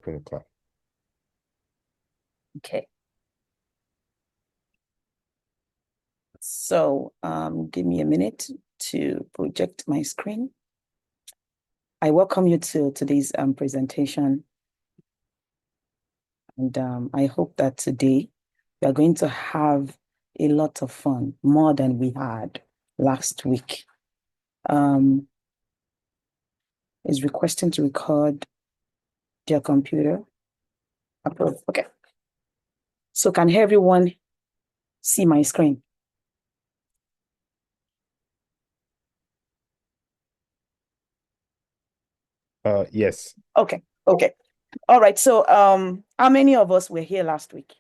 screen cap. Okay. So give me a minute to project my screen. I welcome you to today's presentation. And I hope that today we are going to have a lot of fun, more than we had last week. Um, is requesting to record their computer. Approve. Okay. So can everyone see my screen? Yes. Okay. Okay. All right. So how many of us were here last week?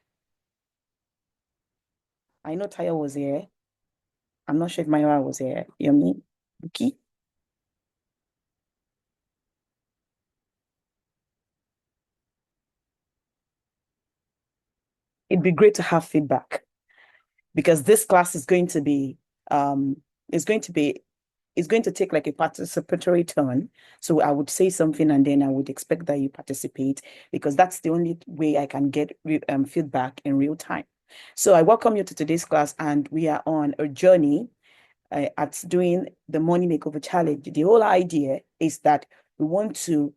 I know Taya was here. I'm not sure if Myra was here. Yomi, Buki. It'd be great to have feedback because this class is going to be is going to be it's going to take like a participatory turn. So I would say something and then I would expect that you participate because that's the only way I can get feedback in real time. So I welcome you to today's class, and we are on a journey at doing the Money Makeover Challenge. The whole idea is that we want to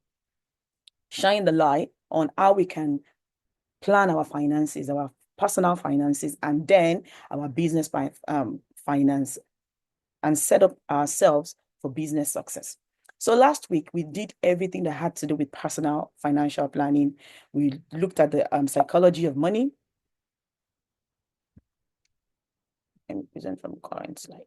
shine the light on how we can plan our finances, our personal finances, and then our business finance, and set up ourselves for business success. So last week, we did everything that had to do with personal financial planning. We looked at the psychology of money. And present from current slide.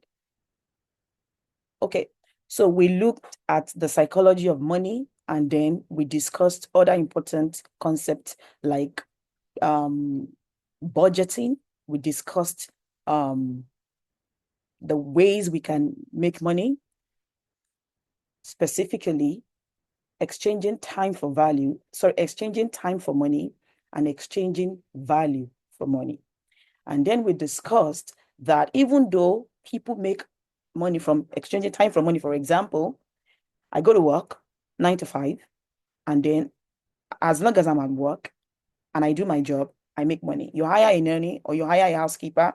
Okay, so we looked at the psychology of money, and then we discussed other important concepts like um, budgeting. We discussed the ways we can make money, specifically exchanging time for value, sorry, exchanging time for money and exchanging value for money. And then we discussed that even though people make money from exchanging time for money, for example, I go to work 9 to 5, and then as long as I'm at work and I do my job, I make money. You hire a nanny or you hire a housekeeper,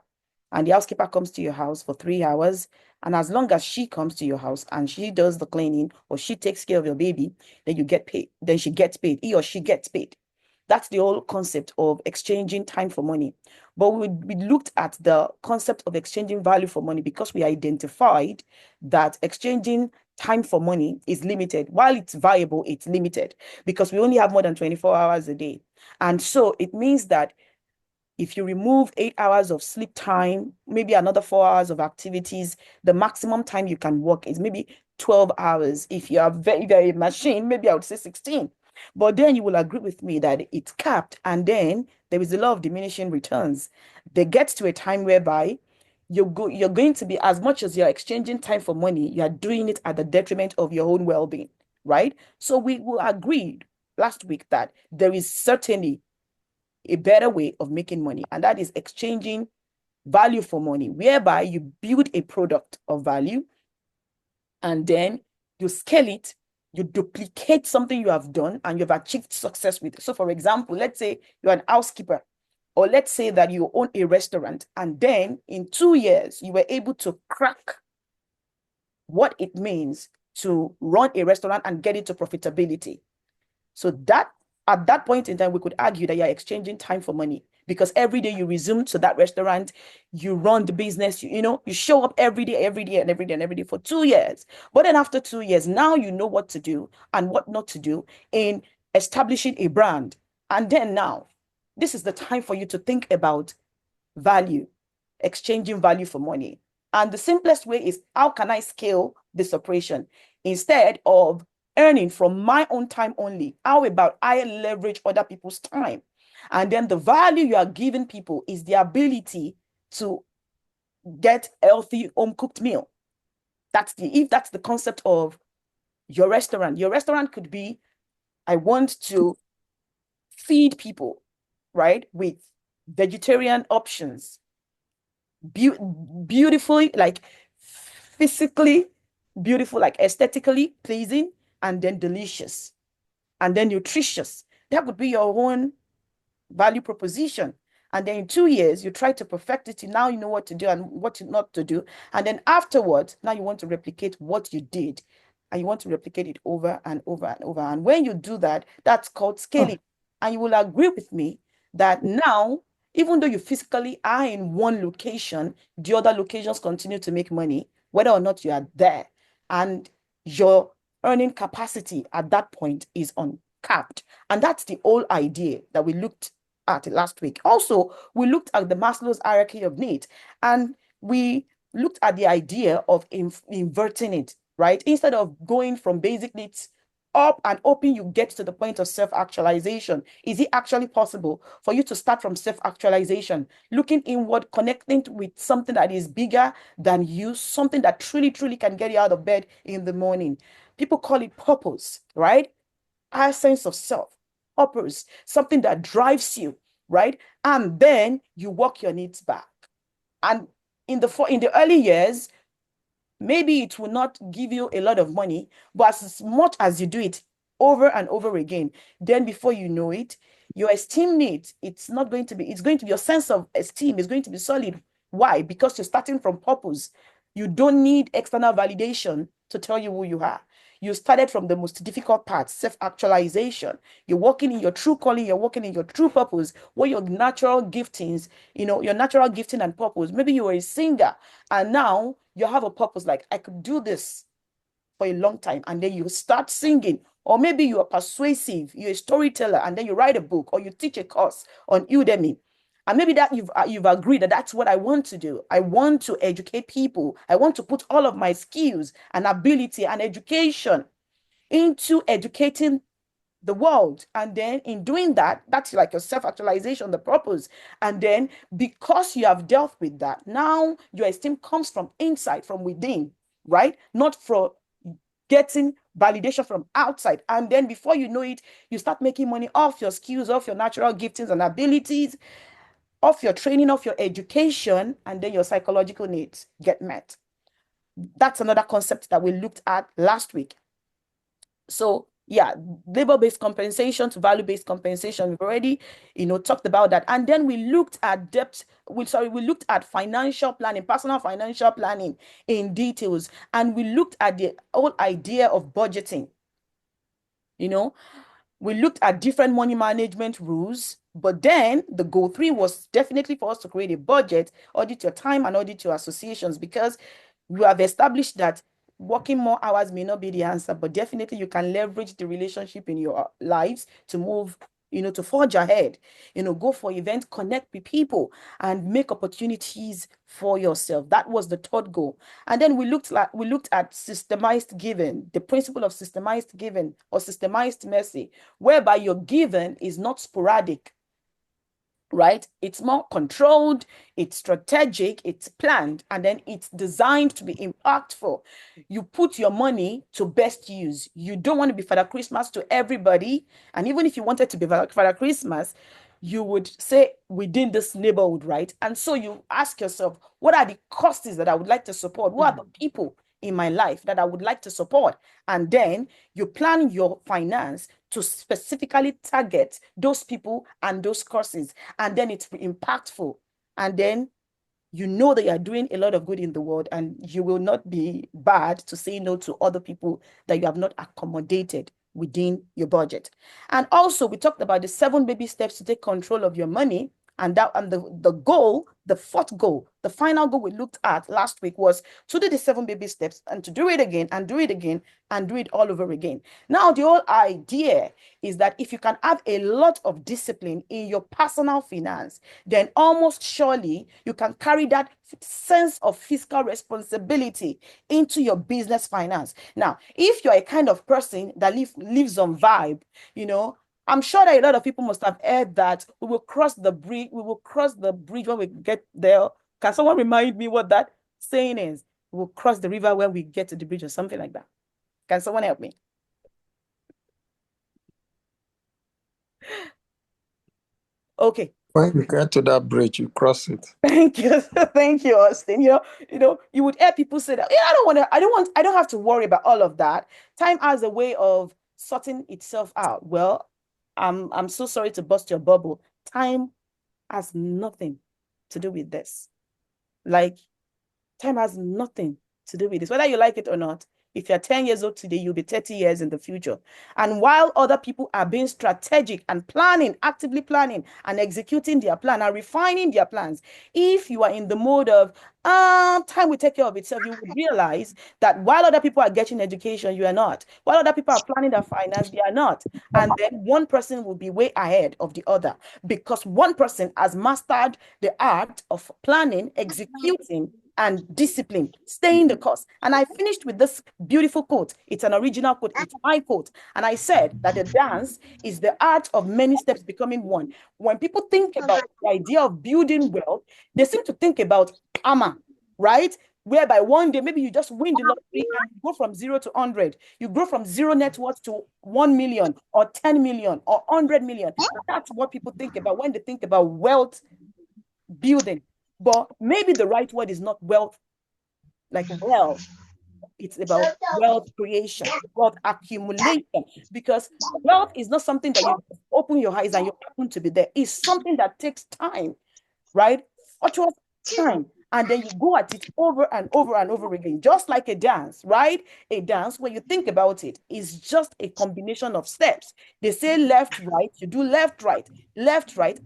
and the housekeeper comes to your house for 3 hours. And as long as she comes to your house and she does the cleaning or she takes care of your baby, then you get paid. Then she gets paid. He or she gets paid. That's the whole concept of exchanging time for money. But we looked at the concept of exchanging value for money because we identified that exchanging time for money is limited. While it's viable, it's limited because we only have more than 24 hours a day. And so it means that if you remove 8 hours of sleep time, maybe another 4 hours of activities, the maximum time you can work is maybe 12 hours. If you are very, very machine, maybe I would say 16. But then you will agree with me that it's capped. And then there is a law of diminishing returns. They get to a time whereby you're going to be, as much as you're exchanging time for money, you are doing it at the detriment of your own well-being, right? So we will agreed last week that there is certainly a better way of making money, and that is exchanging value for money, whereby you build a product of value and then you scale it, you duplicate something you have done and you've achieved success with it. So, for example, let's say you're an housekeeper, or let's say that you own a restaurant, and then in 2 years, you were able to crack what it means to run a restaurant and get it to profitability. So that at that point in time, we could argue that you're exchanging time for money because every day you resume to that restaurant, you run the business, you show up every day, every day, and every day, and every day for 2 years. But then after 2 years, now you know what to do and what not to do in establishing a brand. And then now, this is the time for you to think about value, exchanging value for money. And the simplest way is, how can I scale this operation instead of earning from my own time only? How about I leverage other people's time? And then the value you are giving people is the ability to get healthy home cooked meal. If that's the concept of your restaurant. Your restaurant could be, I want to feed people, right, with vegetarian options, beautifully, like physically beautiful, like aesthetically pleasing, and then delicious, and then nutritious. That would be your own value proposition. And then in 2 years, you try to perfect it. Now you know what to do and what not to do. And then afterwards, now you want to replicate what you did. And you want to replicate it over and over and over. And when you do that, that's called scaling. And you will agree with me that now, even though you physically are in one location, the other locations continue to make money, whether or not you are there. And your earning capacity at that point is uncapped. And that's the whole idea that we looked at last week. Also, we looked at the Maslow's hierarchy of needs, and we looked at the idea of inverting it, right? Instead of going from basic needs up and hoping you get to the point of self-actualization. Is it actually possible for you to start from self-actualization, looking inward, connecting with something that is bigger than you, something that truly, truly can get you out of bed in the morning? People call it purpose, right? Our sense of self, purpose, something that drives you, right? And then you work your needs back. And in the early years, maybe it will not give you a lot of money, but as much as you do it over and over again, then before you know it, your esteem needs, it's going to be your sense of esteem is going to be solid. Why? Because you're starting from purpose. You don't need external validation to tell you who you are. You started from the most difficult part, self-actualization. You're working in your true calling, you're working in your true purpose, what your natural giftings, your natural gifting and purpose. Maybe you were a singer and now you have a purpose, like I could do this for a long time, and then you start singing. Or maybe you are persuasive, you're a storyteller, and then you write a book or you teach a course on Udemy. And maybe that you've agreed that that's what I want to do. I want to educate people. I want to put all of my skills and ability and education into educating the world. And then in doing that, that's like your self-actualization, the purpose. And then because you have dealt with that, now your esteem comes from inside, from within, right? Not from getting validation from outside. And then before you know it, you start making money off your skills, off your natural giftings and abilities, off your training, off your education, and then your psychological needs get met. That's another concept that we looked at last week. So yeah, labor-based compensation to value-based compensation. We've already, talked about that. And then we looked at we looked at financial planning, personal financial planning in details. And we looked at the whole idea of budgeting. You know, we looked at different money management rules, but then the goal three was definitely for us to create a budget, audit your time and audit your associations, because we have established that working more hours may not be the answer, but definitely you can leverage the relationship in your lives to move, to forge ahead, go for events, connect with people and make opportunities for yourself. That was the third goal. And then we looked at systemized giving, the principle of systemized giving or systemized mercy, whereby your giving is not sporadic, right? It's more controlled, it's strategic, it's planned, and then it's designed to be impactful. You put your money to best use. You don't want to be Father Christmas to everybody. And even if you wanted to be Father Christmas, you would say within this neighborhood, right? And so you ask yourself, what are the causes that I would like to support? What are the people in my life that I would like to support? And then you plan your finance to specifically target those people and those courses. And then it's impactful. And then you know that you're doing a lot of good in the world, and you will not be bad to say no to other people that you have not accommodated within your budget. And also, we talked about the 7 baby steps to take control of your money. And the goal, the fourth goal, the final goal we looked at last week was to do the 7 baby steps and to do it again and do it again and do it all over again. Now, the whole idea is that if you can have a lot of discipline in your personal finance, then almost surely you can carry that sense of fiscal responsibility into your business finance. Now, if you're a kind of person that lives on vibe, I'm sure that a lot of people must have heard that we will cross the bridge. We will cross the bridge when we get there. Can someone remind me what that saying is? We will cross the river when we get to the bridge or something like that. Can someone help me? Okay. When you get to that bridge, you cross it. Thank you. Thank you, Austin. You would hear people say that, yeah, I don't have to worry about all of that. Time has a way of sorting itself out. Well, I'm so sorry to bust your bubble. Time has nothing to do with this. Like, time has nothing to do with this, whether you like it or not. If you're 10 years old today, you'll be 30 years in the future. And while other people are being strategic and planning, actively planning and executing their plan and refining their plans, if you are in the mode of time will take care of itself, you would realize that while other people are getting education, you are not. While other people are planning their finance, they are not. And then one person will be way ahead of the other because one person has mastered the art of planning, executing, and discipline, staying the course. And I finished with this beautiful quote. It's an original quote, it's my quote. And I said that the dance is the art of many steps becoming one. When people think about the idea of building wealth, they seem to think about karma, right? Whereby one day maybe you just win the lottery and you go from 0 to 100. You grow from zero net worth to 1 million or 10 million or 100 million. That's what people think about when they think about wealth building. But maybe the right word is not wealth, like wealth. It's about wealth creation, wealth accumulation, because wealth is not something that you open your eyes and you happen to be there. It's something that takes time, right? Virtuous time. And then you go at it over and over and over again, just like a dance, right? A dance, when you think about it, is just a combination of steps. They say left, right, you do left, right,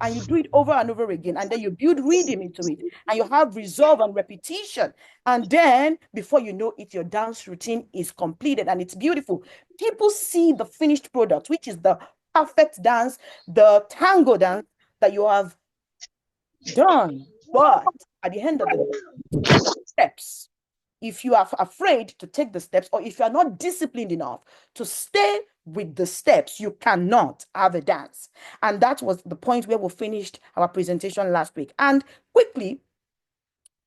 and you do it over and over again. And then you build rhythm into it, and you have resolve and repetition. And then before you know it, your dance routine is completed and it's beautiful. People see the finished product, which is the perfect dance, the tango dance that you have done. But at the end of the day, take the steps. If you are afraid to take the steps, or if you are not disciplined enough to stay with the steps, you cannot have a dance. And that was the point where we finished our presentation last week. And quickly,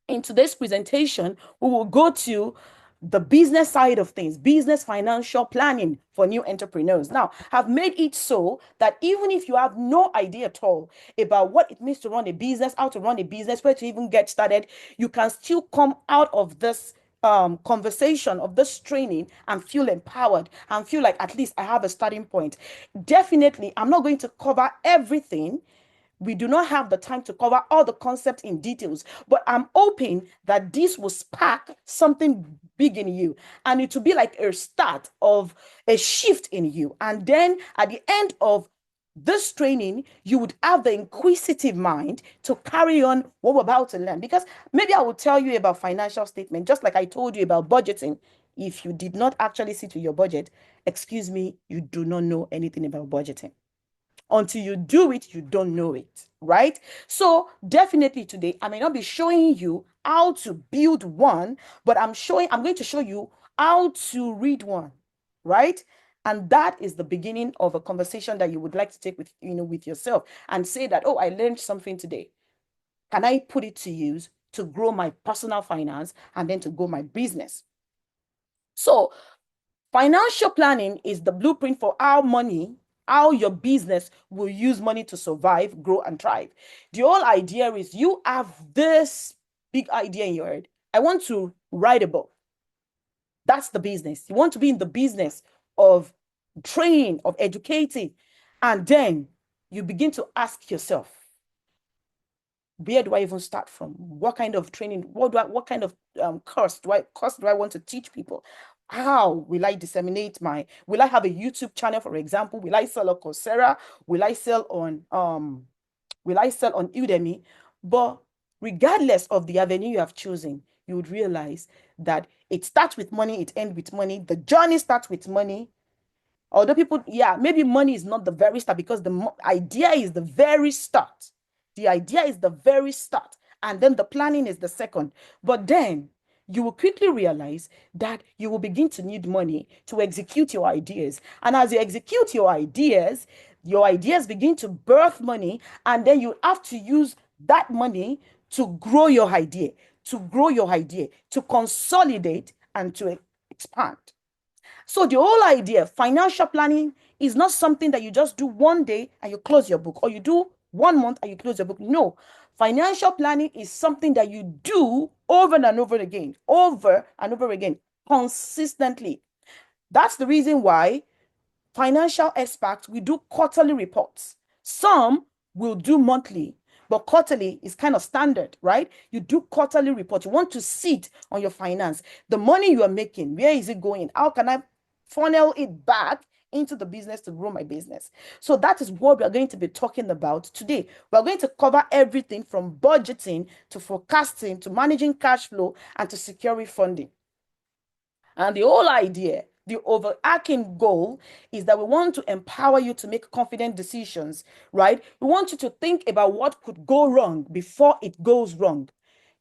in today's presentation, we will go to the business side of things, business financial planning for new entrepreneurs. Now, I've made it so that even if you have no idea at all about what it means to run a business, how to run a business, where to even get started, you can still come out of this conversation, of this training, and feel empowered and feel like at least I have a starting point. Definitely, I'm not going to cover everything. We do not have the time to cover all the concepts in details, but I'm hoping that this will spark something big in you and it will be like a start of a shift in you. And then at the end of this training, you would have the inquisitive mind to carry on what we're about to learn. Because maybe I will tell you about financial statement, just like I told you about budgeting. If you did not actually sit with your budget, excuse me, you do not know anything about budgeting. Until you do it, you don't know it, right? So definitely today, I may not be showing you how to build one, but I'm going to show you how to read one, right? And that is the beginning of a conversation that you would like to take with, with yourself and say that, oh, I learned something today. Can I put it to use to grow my personal finance and then to grow my business? So financial planning is the blueprint for how your business will use money to survive, grow, and thrive. The whole idea is you have this big idea in your head. I want to write a book. That's the business. You want to be in the business of training, of educating. And then you begin to ask yourself, where do I even start from? What kind of training? What kind of course do I want to teach people? How will I disseminate will I have a YouTube channel, for example? Will I sell on Coursera? Will I sell on Udemy? But regardless of the avenue you have chosen, you would realize that it starts with money, it ends with money. The journey starts with money. Although people, yeah, maybe money is not the very start because the idea is the very start. The idea is the very start. And then the planning is the second. But then you will quickly realize that you will begin to need money to execute your ideas. And as you execute your ideas begin to birth money. And then you have to use that money to grow your idea, to consolidate and to expand. So the whole idea, financial planning is not something that you just do one day and you close your book, or you do 1 month and you close your book. No, financial planning is something that you do over and over and over again, consistently. That's the reason why financial experts, we do quarterly reports. Some will do monthly, but quarterly is kind of standard, right? You do quarterly report. You want to see it on your finance. The money you are making, where is it going? How can I funnel it back into the business to grow my business? So that is what we are going to be talking about today. We're going to cover everything from budgeting to forecasting to managing cash flow and to securing funding. And the whole idea, the overarching goal is that we want to empower you to make confident decisions, right? We want you to think about what could go wrong before it goes wrong.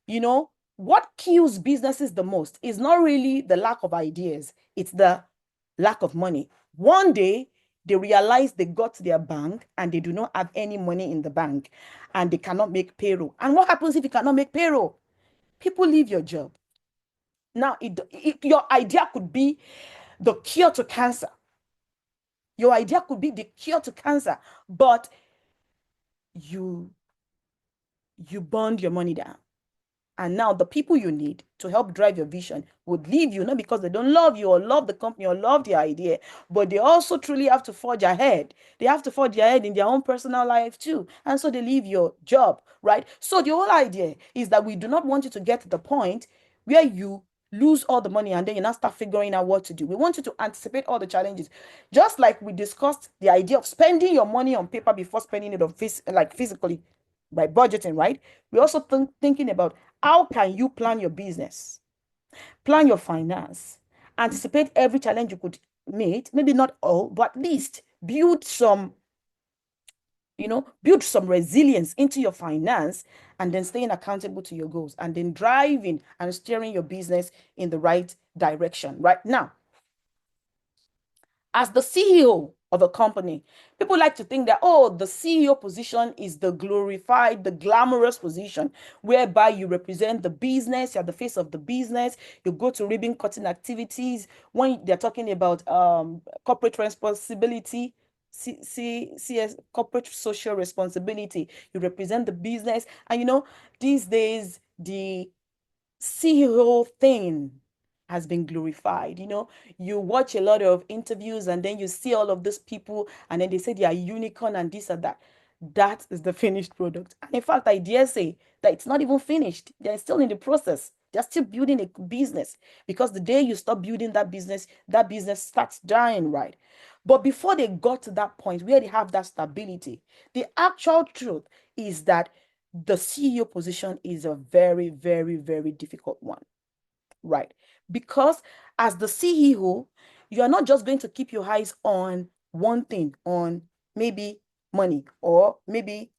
You know, what kills businesses the most is not really the lack of ideas, it's the lack of money. One day, they realize they got to their bank and they do not have any money in the bank and they cannot make payroll. And what happens if you cannot make payroll? People leave your job. Now, your idea could be the cure to cancer. Your idea could be the cure to cancer, but you burned your money down. And now the people you need to help drive your vision would leave you, not because they don't love you or love the company or love the idea, but they also truly have to forge ahead. They have to forge ahead in their own personal life too. And so they leave your job, right? So the whole idea is that we do not want you to get to the point where you lose all the money and then you now start figuring out what to do. We want you to anticipate all the challenges. Just like we discussed the idea of spending your money on paper before spending it on physically by budgeting, right? We're also thinking about how can you plan your business, plan your finance, anticipate every challenge you could meet, maybe not all, but at least build some resilience into your finance and then staying accountable to your goals and then driving and steering your business in the right direction. Right now, as the CEO of a company, people like to think that, oh, the CEO position is the glorified, the glamorous position whereby you represent the business, you're the face of the business, you go to ribbon cutting activities. When they're talking about corporate responsibility, CS, corporate social responsibility, you represent the business. And these days, the CEO thing has been glorified. You watch a lot of interviews and then you see all of these people and then they say they are unicorn and this and that. That is the finished product. And in fact, I dare say that it's not even finished. They're still in the process. They're still building a business because the day you stop building that business starts dying, right? But before they got to that point where they have that stability, the actual truth is that the CEO position is a very, very, very difficult one, right? Because as the CEO, you are not just going to keep your eyes on one thing, on maybe money, or maybe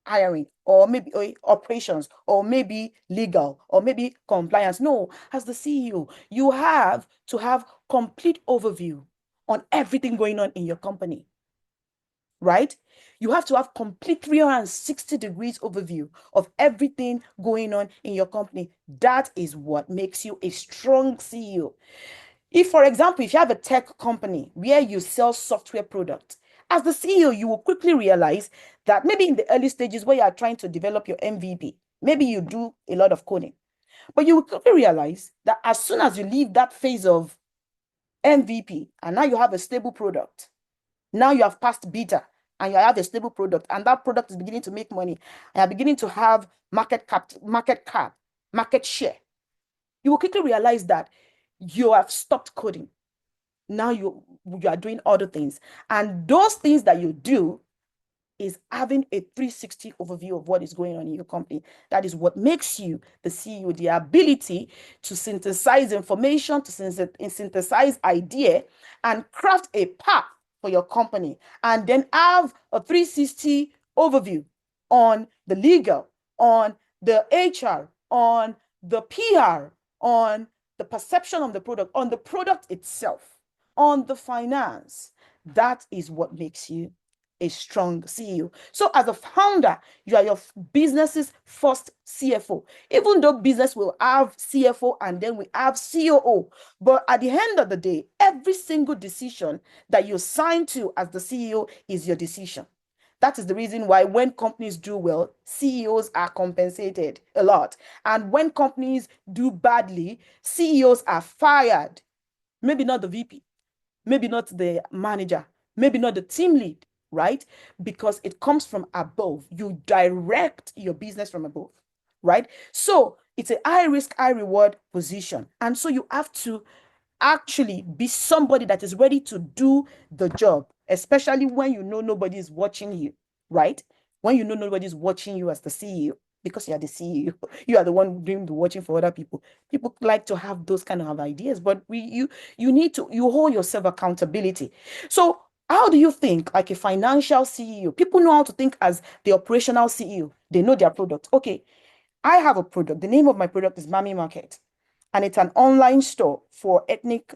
hiring, or maybe operations, or maybe legal, or maybe compliance. No, as the CEO, you have to have complete overview on everything going on in your company, right? You have to have complete 360 degrees overview of everything going on in your company. That is what makes you a strong CEO. If, for example, if you have a tech company where you sell software products, as the CEO, you will quickly realize that maybe in the early stages where you are trying to develop your MVP, maybe you do a lot of coding, but you will quickly realize that as soon as you leave that phase of MVP and now you have a stable product, now you have passed beta and you have a stable product, and that product is beginning to make money, and you're beginning to have market cap, market share. You will quickly realize that you have stopped coding. Now you are doing other things. And those things that you do is having a 360 overview of what is going on in your company. That is what makes you the CEO, the ability to synthesize information, to synthesize idea, and craft a path for your company, and then have a 360 overview on the legal, on the HR, on the PR, on the perception of the product, on the product itself, on the finance. That is what makes you a strong CEO. So as a founder, you are your business's first CFO. Even though business will have CFO and then we have COO, but at the end of the day, every single decision that you sign to as the CEO is your decision. That is the reason why when companies do well, CEOs are compensated a lot. And when companies do badly, CEOs are fired. Maybe not the VP, maybe not the manager, maybe not the team lead, right? Because it comes from above. You direct your business from above, right? So it's a high risk, high reward position. And so you have to actually be somebody that is ready to do the job, especially when you know nobody is watching you, right? When you know nobody's watching you as the CEO, because you are the CEO, you are the one doing the watching for other people. People like to have those kind of ideas, but you need to you hold yourself accountability. So how do you think like a financial CEO? People know how to think as the operational CEO. They know their product. Okay, I have a product. The name of my product is Mami Market, and it's an online store for ethnic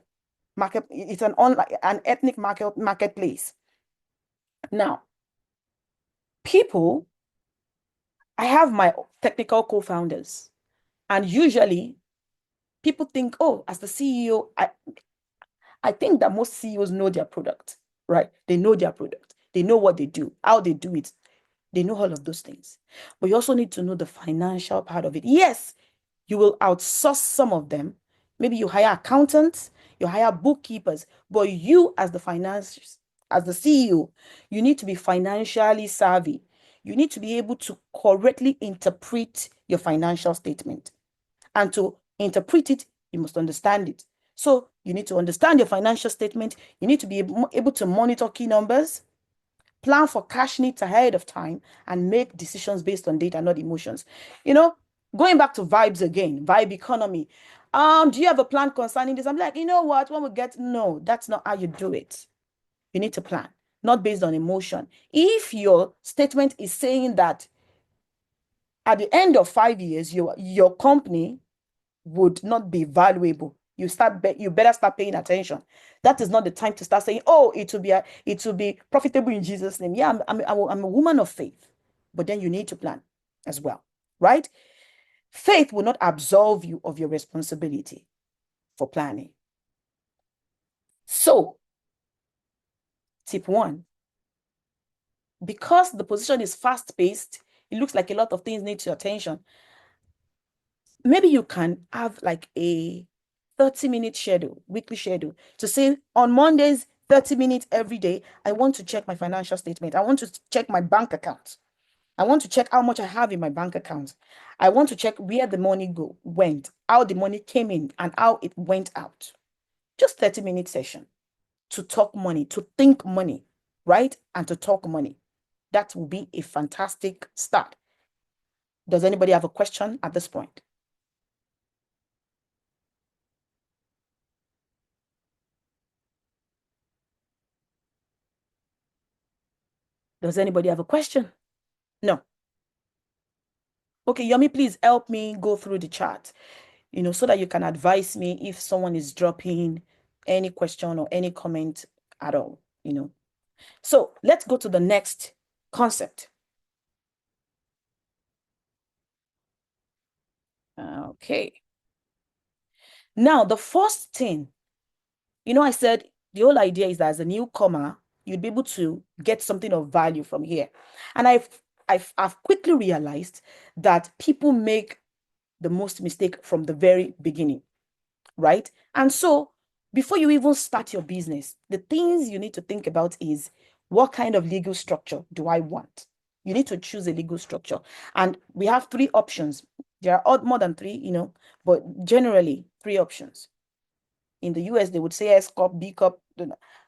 market. It's an ethnic marketplace. Now, people, I have my technical co-founders, and usually people think, oh, as the CEO, I think that most CEOs know their product, right? They know their product. They know what they do, how they do it. They know all of those things. But you also need to know the financial part of it. Yes, you will outsource some of them. Maybe you hire accountants, you hire bookkeepers, but you as the finance, as the CEO, you need to be financially savvy. You need to be able to correctly interpret your financial statement. And to interpret it, you must understand it. So you need to understand your financial statement. You need to be able to monitor key numbers, plan for cash needs ahead of time, and make decisions based on data, not emotions. You know, going back to vibes again, vibe economy. Do you have a plan concerning this? I'm like, you know what? When we get, no, that's not how you do it. You need to plan, not based on emotion. If your statement is saying that at the end of 5 years, your company would not be valuable, you better start paying attention. That is not the time to start saying, oh, it will be profitable in Jesus' name. Yeah, I'm a woman of faith, but then you need to plan as well, right? Faith will not absolve you of your responsibility for planning. So, tip one, because the position is fast-paced, it looks like a lot of things need your attention. Maybe you can have like a 30-minute schedule, weekly schedule, to say on Mondays, 30 minutes every day, I want to check my financial statement. I want to check my bank account. I want to check how much I have in my bank account. I want to check where the money went, how the money came in, and how it went out. Just 30-minute session to talk money, to think money, right? And to talk money. That will be a fantastic start. Does anybody have a question at this point? Does anybody have a question? No. Okay, Yomi, please help me go through the chat, so that you can advise me if someone is dropping any question or any comment at all. So let's go to the next concept. Okay. Now, the first thing, I said the whole idea is that as a newcomer, you'd be able to get something of value from here. And I've quickly realized that people make the most mistake from the very beginning, right? And so before you even start your business, the things you need to think about is what kind of legal structure do I want? You need to choose a legal structure. And we have three options. There are more than three, but generally three options. In the US, they would say S Corp, B Corp.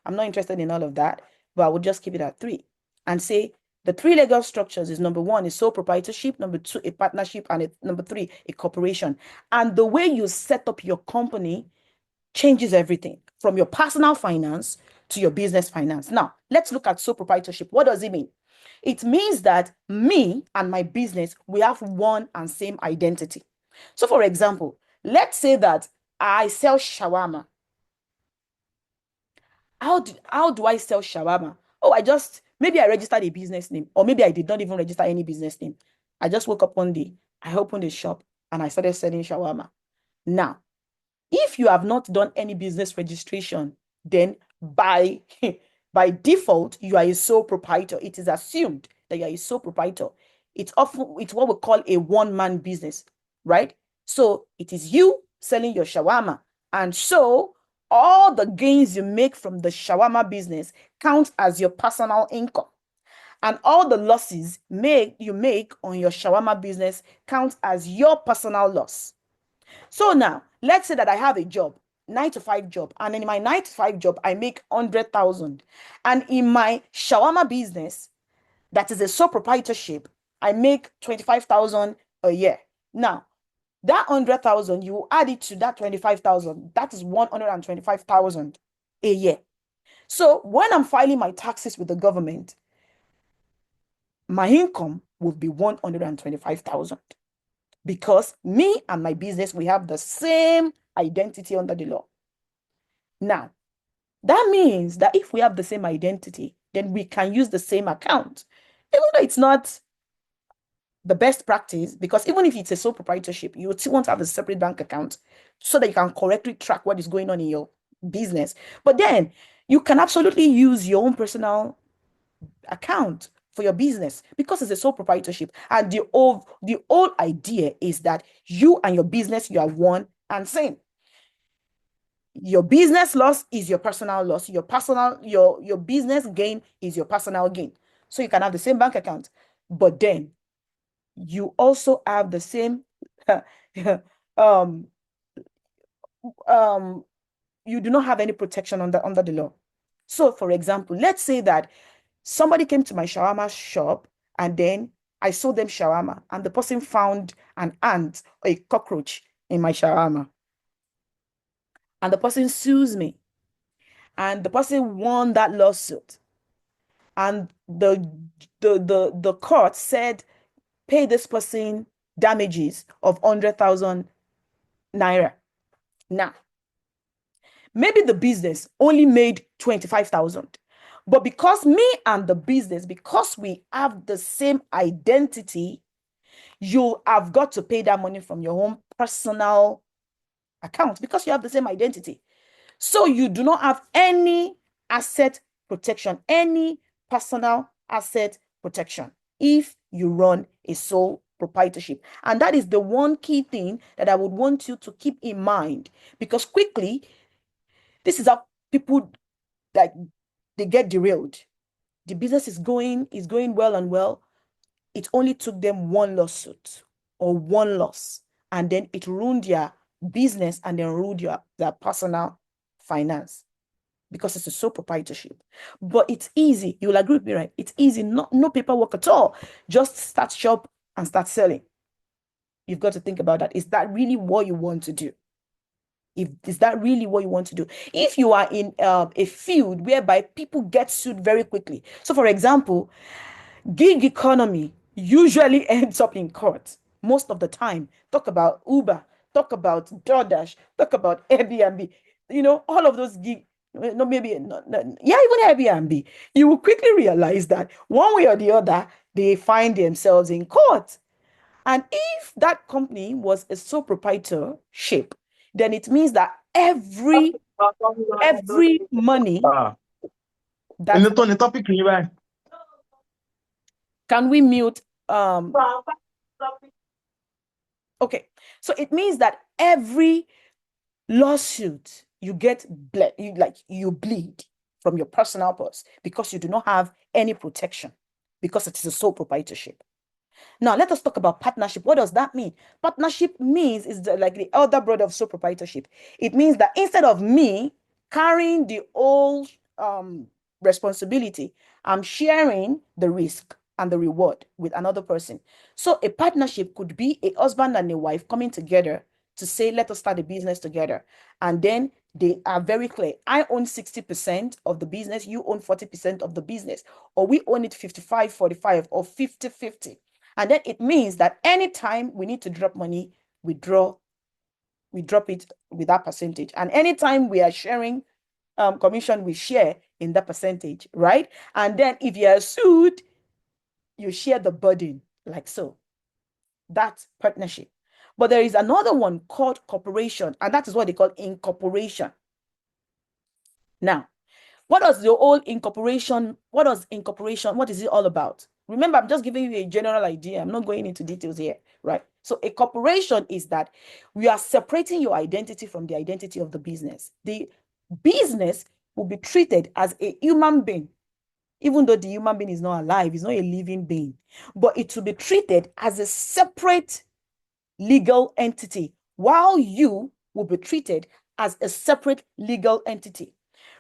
I'm not interested in all of that, but I would just keep it at three and say the three legal structures is number one is sole proprietorship, number two, a partnership, and number three, a corporation. And the way you set up your company changes everything from your personal finance to your business finance. Now, let's look at sole proprietorship. What does it mean? It means that me and my business, we have one and same identity. So, for example, let's say that I sell shawarma. How do I sell shawarma? Oh, maybe I registered a business name, or maybe I did not even register any business name. I just woke up one day, I opened a shop, and I started selling shawarma. Now, if you have not done any business registration, then by by default, you are a sole proprietor. It is assumed that you are a sole proprietor. It's what we call a one-man business, right? So it is you selling your shawarma. And so all the gains you make from the shawarma business count as your personal income. And all the losses you make on your shawarma business count as your personal loss. So now, let's say that I have a job, 9 to 5 job, and in my 9 to 5 job, I make 100,000. And in my shawarma business, that is a sole proprietorship, I make 25,000 a year. Now, that 100,000, you add it to that 25,000, that is 125,000 a year. So when I'm filing my taxes with the government, my income will be 125,000 because me and my business, we have the same identity under the law. Now, that means that if we have the same identity, then we can use the same account, even though it's not the best practice, because even if it's a sole proprietorship, you still want to have a separate bank account so that you can correctly track what is going on in your business. But then you can absolutely use your own personal account for your business because it's a sole proprietorship. And the whole idea is that you and your business, you are one and same. Your business loss is your personal loss. Your business gain is your personal gain. So you can have the same bank account, but then you also have the same um you do not have any protection under the law. So for example, let's say that somebody came to my shawarma shop and then I sold them shawarma and the person found an ant or a cockroach in my shawarma and the person sues me and the person won that lawsuit and the court said pay this person damages of 100,000 naira. Now, maybe the business only made 25,000. But because me and the business, because we have the same identity, you have got to pay that money from your own personal account because you have the same identity. So you do not have any asset protection, any personal asset protection if you run a sole proprietorship. And that is the one key thing that I would want you to keep in mind because quickly, this is how people like they get derailed. The business is going well and well. It only took them one lawsuit or one loss, and then it ruined their business and then ruined their personal finance because it's a sole proprietorship. But it's easy. You will agree with me, right? It's easy. No paperwork at all. Just start shop and start selling. You've got to think about that. Is that really what you want to do? Is that really what you want to do? If you are in a field whereby people get sued very quickly. So for example, gig economy usually ends up in court most of the time. Talk about Uber, talk about DoorDash, talk about Airbnb. All of those gig, no, maybe not, yeah, even Airbnb. You will quickly realize that one way or the other, they find themselves in court. And if that company was a sole proprietorship, then it means that every money ẹni that tó ní topic yìí báyìí. can we mute okay, so it means that every lawsuit you get you bleed from your personal purse because you do not have any protection because it is a sole proprietorship. Now, let us talk about partnership. What does that mean? Partnership means is like the elder brother of sole proprietorship. It means that instead of me carrying the whole responsibility, I'm sharing the risk and the reward with another person. So a partnership could be a husband and a wife coming together to say, let us start a business together. And then they are very clear. I own 60% of the business, you own 40% of the business, or we own it 55-45 or 50-50. And then it means that anytime we need to drop money, we drop it with that percentage. And anytime we are sharing commission, we share in that percentage, right? And then if you are sued, you share the burden like so. That's partnership. But there is another one called corporation, and that is what they call incorporation. Now, what is incorporation? What is it all about? Remember, I'm just giving you a general idea. I'm not going into details here, right? So a corporation is that we are separating your identity from the identity of the business. The business will be treated as a human being, even though the human being is not alive, it's not a living being, but it will be treated as a separate legal entity, while you will be treated as a separate legal entity.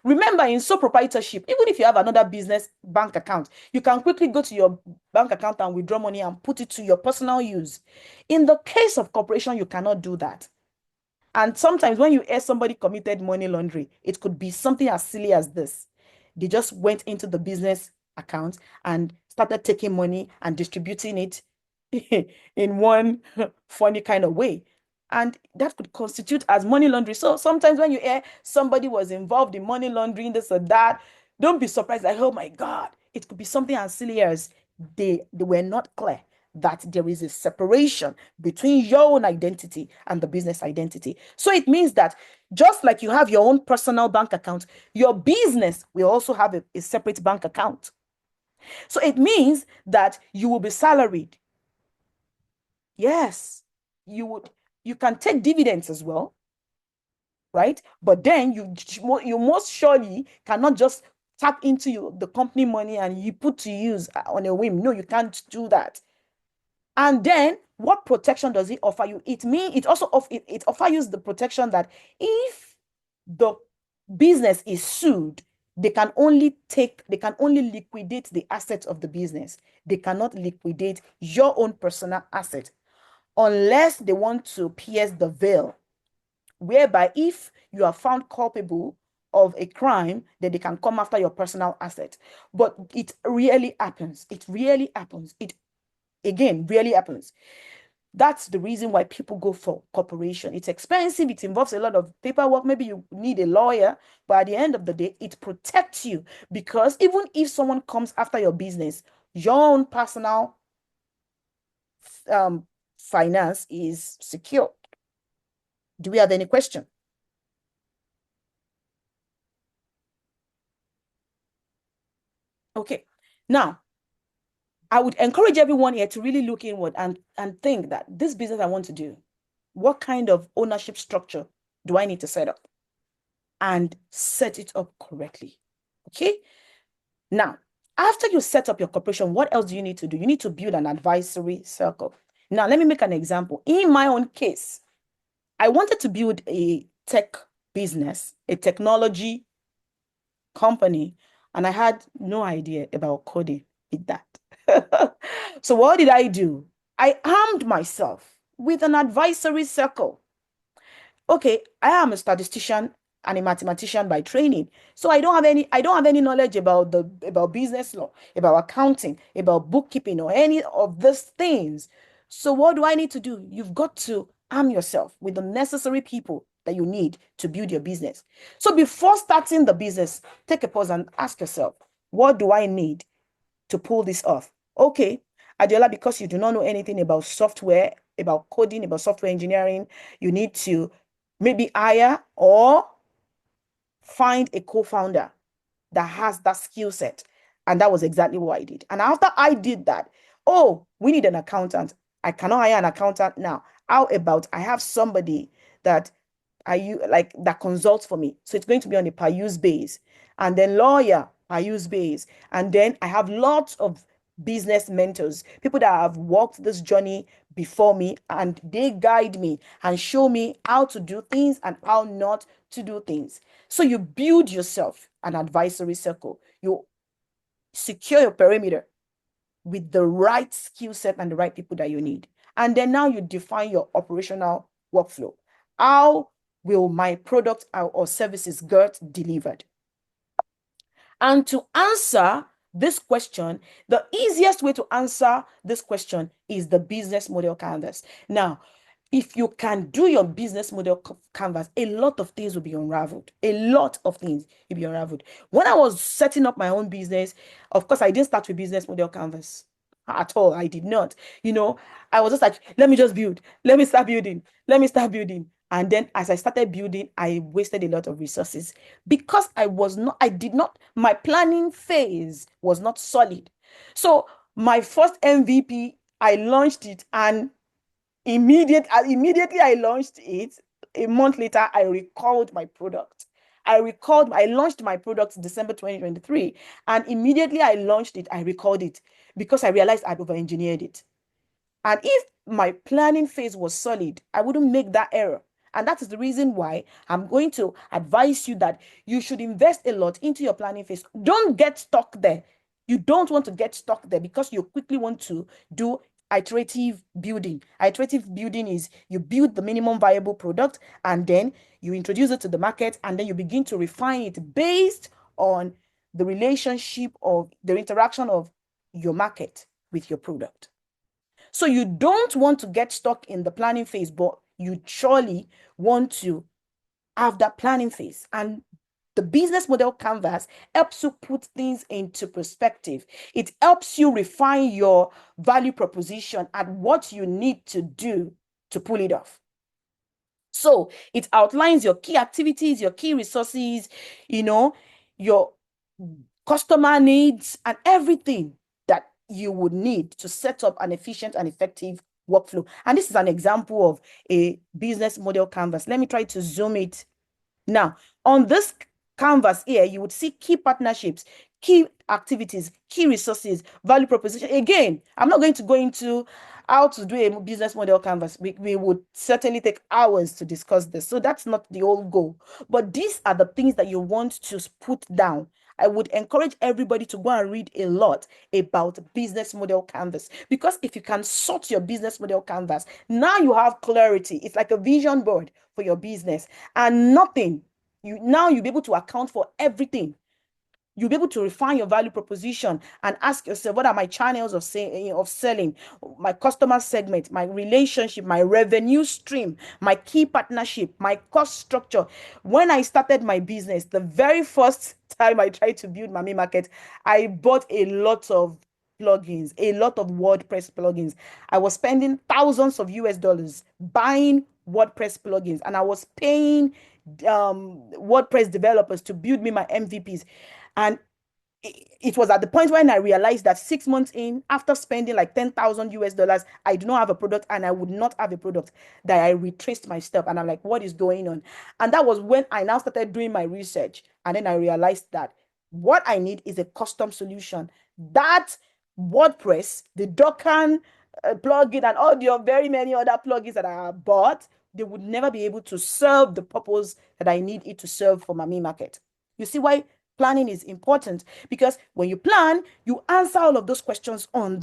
Remember, in sole proprietorship, even if you have another business bank account, you can quickly go to your bank account and withdraw money and put it to your personal use. In the case of corporation, you cannot do that. And sometimes when you hear somebody committed money laundering, it could be something as silly as this. They just went into the business account and started taking money and distributing it in one funny kind of way. And that could constitute as money laundering. So sometimes when you hear somebody was involved in money laundering, this or that, don't be surprised, like, oh my God, it could be something as silly as they were not clear that there is a separation between your own identity and the business identity. So it means that just like you have your own personal bank account, your business will also have a separate bank account. So it means that you will be salaried. Yes, you can take dividends as well, right? But then you most surely cannot just tap into the company money and you put to use on a whim. No, you can't do that. And then what protection does it offer you? It also it offers you the protection that if the business is sued, they can only liquidate the assets of the business. They cannot liquidate your own personal asset unless they want to pierce the veil, whereby if you are found culpable of a crime, then they can come after your personal asset. But it really happens. It really happens. It again really happens. That's the reason why people go for corporation. It's expensive. It involves a lot of paperwork. Maybe you need a lawyer, but at the end of the day, it protects you, because even if someone comes after your business, your own personal finance is secure. Do we have any question? Okay. Now, I would encourage everyone here to really look inward and think that this business I want to do, what kind of ownership structure do I need to set up? And set it up correctly. Okay. Now, after you set up your corporation, what else do you need to do? You need to build an advisory circle. Now, let me make an example. In my own case, I wanted to build a tech business, a technology company, and I had no idea about coding with that. So what did I do? I armed myself with an advisory circle. Okay, I am a statistician and a mathematician by training. So I don't have any knowledge about business law, about accounting, about bookkeeping, or any of these things. So what do I need to do? You've got to arm yourself with the necessary people that you need to build your business. So before starting the business, take a pause and ask yourself, what do I need to pull this off? Okay, Adiola, because you do not know anything about software, about coding, about software engineering, you need to maybe hire or find a co-founder that has that skill set. And that was exactly what I did. And after I did that, oh, we need an accountant. I cannot hire an accountant now. How about I have somebody that that consults for me? So it's going to be on a per use base. And then lawyer, per use base. And then I have lots of business mentors, people that have walked this journey before me, and they guide me and show me how to do things and how not to do things. So you build yourself an advisory circle. You secure your perimeter with the right skill set and the right people that you need. And then now you define your operational workflow. How will my product or services get delivered? And to answer this question, the easiest way to answer this question is the business model canvas. Now, if you can do your business model canvas, a lot of things will be unraveled. A lot of things will be unraveled. When I was setting up my own business, of course, I didn't start with business model canvas at all. I did not. I was just like, let me just build. Let me start building. Let me start building. And then as I started building, I wasted a lot of resources because my planning phase was not solid. So my first MVP, I launched it, and immediately I launched it, a month later, I recalled my product. I launched my product December 2023, and immediately I launched it, I recalled it because I realized I'd over-engineered it. And if my planning phase was solid, I wouldn't make that error. And that is the reason why I'm going to advise you that you should invest a lot into your planning phase. Don't get stuck there. You don't want to get stuck there because you quickly want to do iterative building. Iterative building is you build the minimum viable product and then you introduce it to the market and then you begin to refine it based on the relationship of the interaction of your market with your product. So you don't want to get stuck in the planning phase, but you surely want to have that planning phase. And the business model canvas helps you put things into perspective. It helps you refine your value proposition and what you need to do to pull it off. So it outlines your key activities, your key resources, your customer needs, and everything that you would need to set up an efficient and effective workflow. And this is an example of a business model canvas. Let me try to zoom it. Now, on this canvas here, you would see key partnerships, key activities, key resources, value proposition. Again, I'm not going to go into how to do a business model canvas. We would certainly take hours to discuss this. So that's not the whole goal. But these are the things that you want to put down. I would encourage everybody to go and read a lot about business model canvas, because if you can sort your business model canvas, now you have clarity. It's like a vision board for your business, and you'll be able to account for everything. You'll be able to refine your value proposition and ask yourself, what are my channels of selling, my customer segment, my relationship, my revenue stream, my key partnership, my cost structure. When I started my business, the very first time I tried to build Mami Market, I bought a lot of plugins, a lot of WordPress plugins. I was spending thousands of US dollars buying WordPress plugins, and I was paying WordPress developers to build me my MVPs. And it was at the point when I realized that 6 months in, after spending like 10,000 US dollars, I do not have a product and I would not have a product, that I retraced my step. And I'm like, what is going on? And that was when I now started doing my research. And then I realized that what I need is a custom solution. That WordPress, the Docker plugin, and all the very many other plugins that I have bought, they would never be able to serve the purpose that I need it to serve for Mami Market. You see why planning is important? Because when you plan, you answer all of those questions on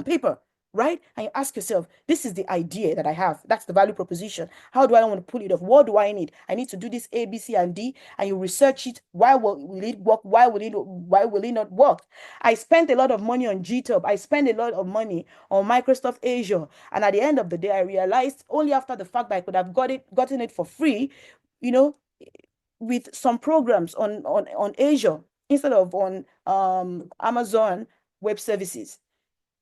paper, right? And you ask yourself, this is the idea that I have. That's the value proposition. How do I want to pull it off? What do I need? I need to do this A, B, C, and D. And you research it. Why will it work? Why will it not work? I spent a lot of money on GitHub. I spent a lot of money on Microsoft Azure. And at the end of the day, I realized only after the fact that I could have gotten it for free, with some programs on Azure instead of on Amazon Web Services.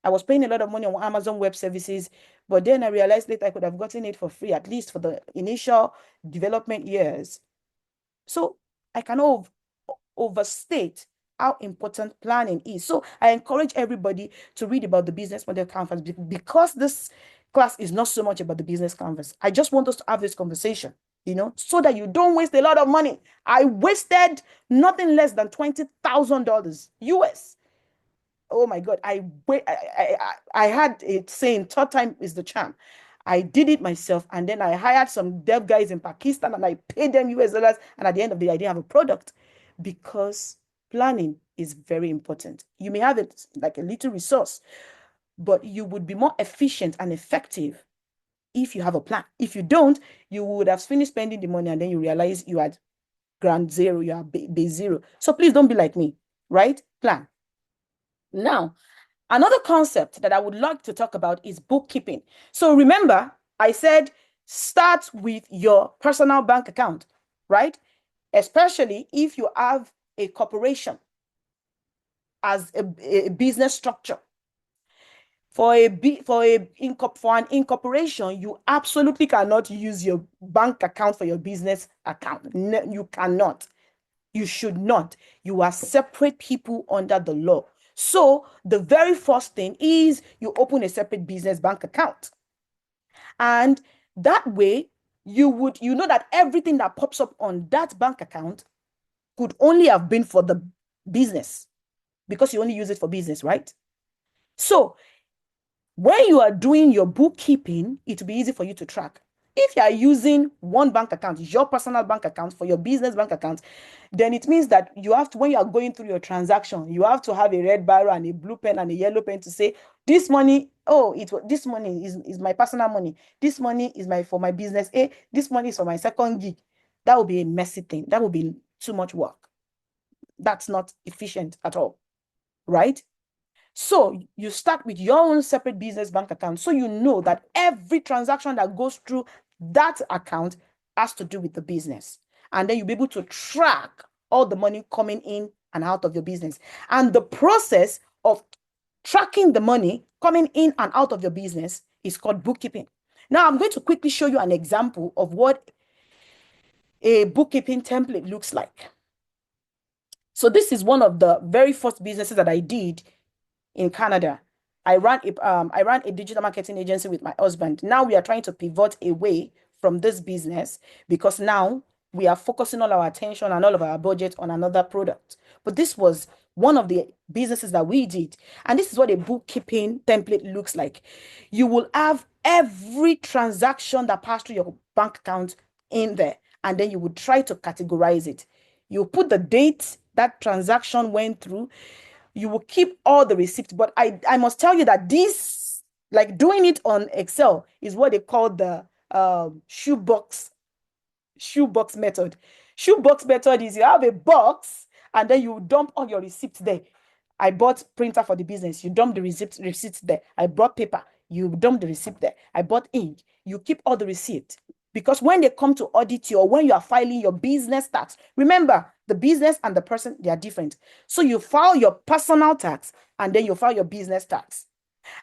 I was paying a lot of money on Amazon Web Services, but then I realized later I could have gotten it for free, at least for the initial development years. So I cannot overstate how important planning is. So I encourage everybody to read about the business model canvas, because this class is not so much about the business canvas. I just want us to have this conversation, so that you don't waste a lot of money. I wasted nothing less than $20,000 US. Oh my God. I had a saying, third time is the charm. I did it myself, and then I hired some dev guys in Pakistan and I paid them US dollars. And at the end of the day, I didn't have a product, because planning is very important. You may have it like a little resource, but you would be more efficient and effective if you have a plan. If you don't, you would have finished spending the money and then you realize you had ground zero, you are base zero. So please don't be like me, right? Plan. Now, another concept that I would like to talk about is bookkeeping. So remember, I said start with your personal bank account, right? Especially if you have a corporation as a business structure. For an incorporation, you absolutely cannot use your bank account for your business account. No, you cannot. You should not. You are separate people under the law. So the very first thing is you open a separate business bank account. And that way, you know that everything that pops up on that bank account could only have been for the business because you only use it for business, right? So when you are doing your bookkeeping, it will be easy for you to track. If you are using one bank account, your personal bank account for your business bank account, then it means that you have to, when you are going through your transaction, you have to have a red biro and a blue pen and a yellow pen to say, this money, oh, this money is my personal money. This money is for my business. This money is for my second gig. That will be a messy thing. That will be too much work. That's not efficient at all, right? So you start with your own separate business bank account. So you know that every transaction that goes through that account has to do with the business. And then you'll be able to track all the money coming in and out of your business. And the process of tracking the money coming in and out of your business is called bookkeeping. Now, I'm going to quickly show you an example of what a bookkeeping template looks like. So this is one of the very first businesses that I did in Canada. I ran a digital marketing agency with my husband. Now we are trying to pivot away from this business because now we are focusing all our attention and all of our budget on another product. But this was one of the businesses that we did. And this is what a bookkeeping template looks like. You will have every transaction that passed through your bank account in there, and then you would try to categorize it. You put the date that transaction went through. You will keep all the receipts. But I must tell you that this, like doing it on Excel, is what they call the shoebox method. Shoebox method is you have a box and then you dump all your receipts there. I bought printer for the business. You dump the receipts there. I bought paper. You dump the receipt there. I bought ink. You keep all the receipt. Because when they come to audit you or when you are filing your business tax, remember the business and the person, they are different. So you file your personal tax and then you file your business tax.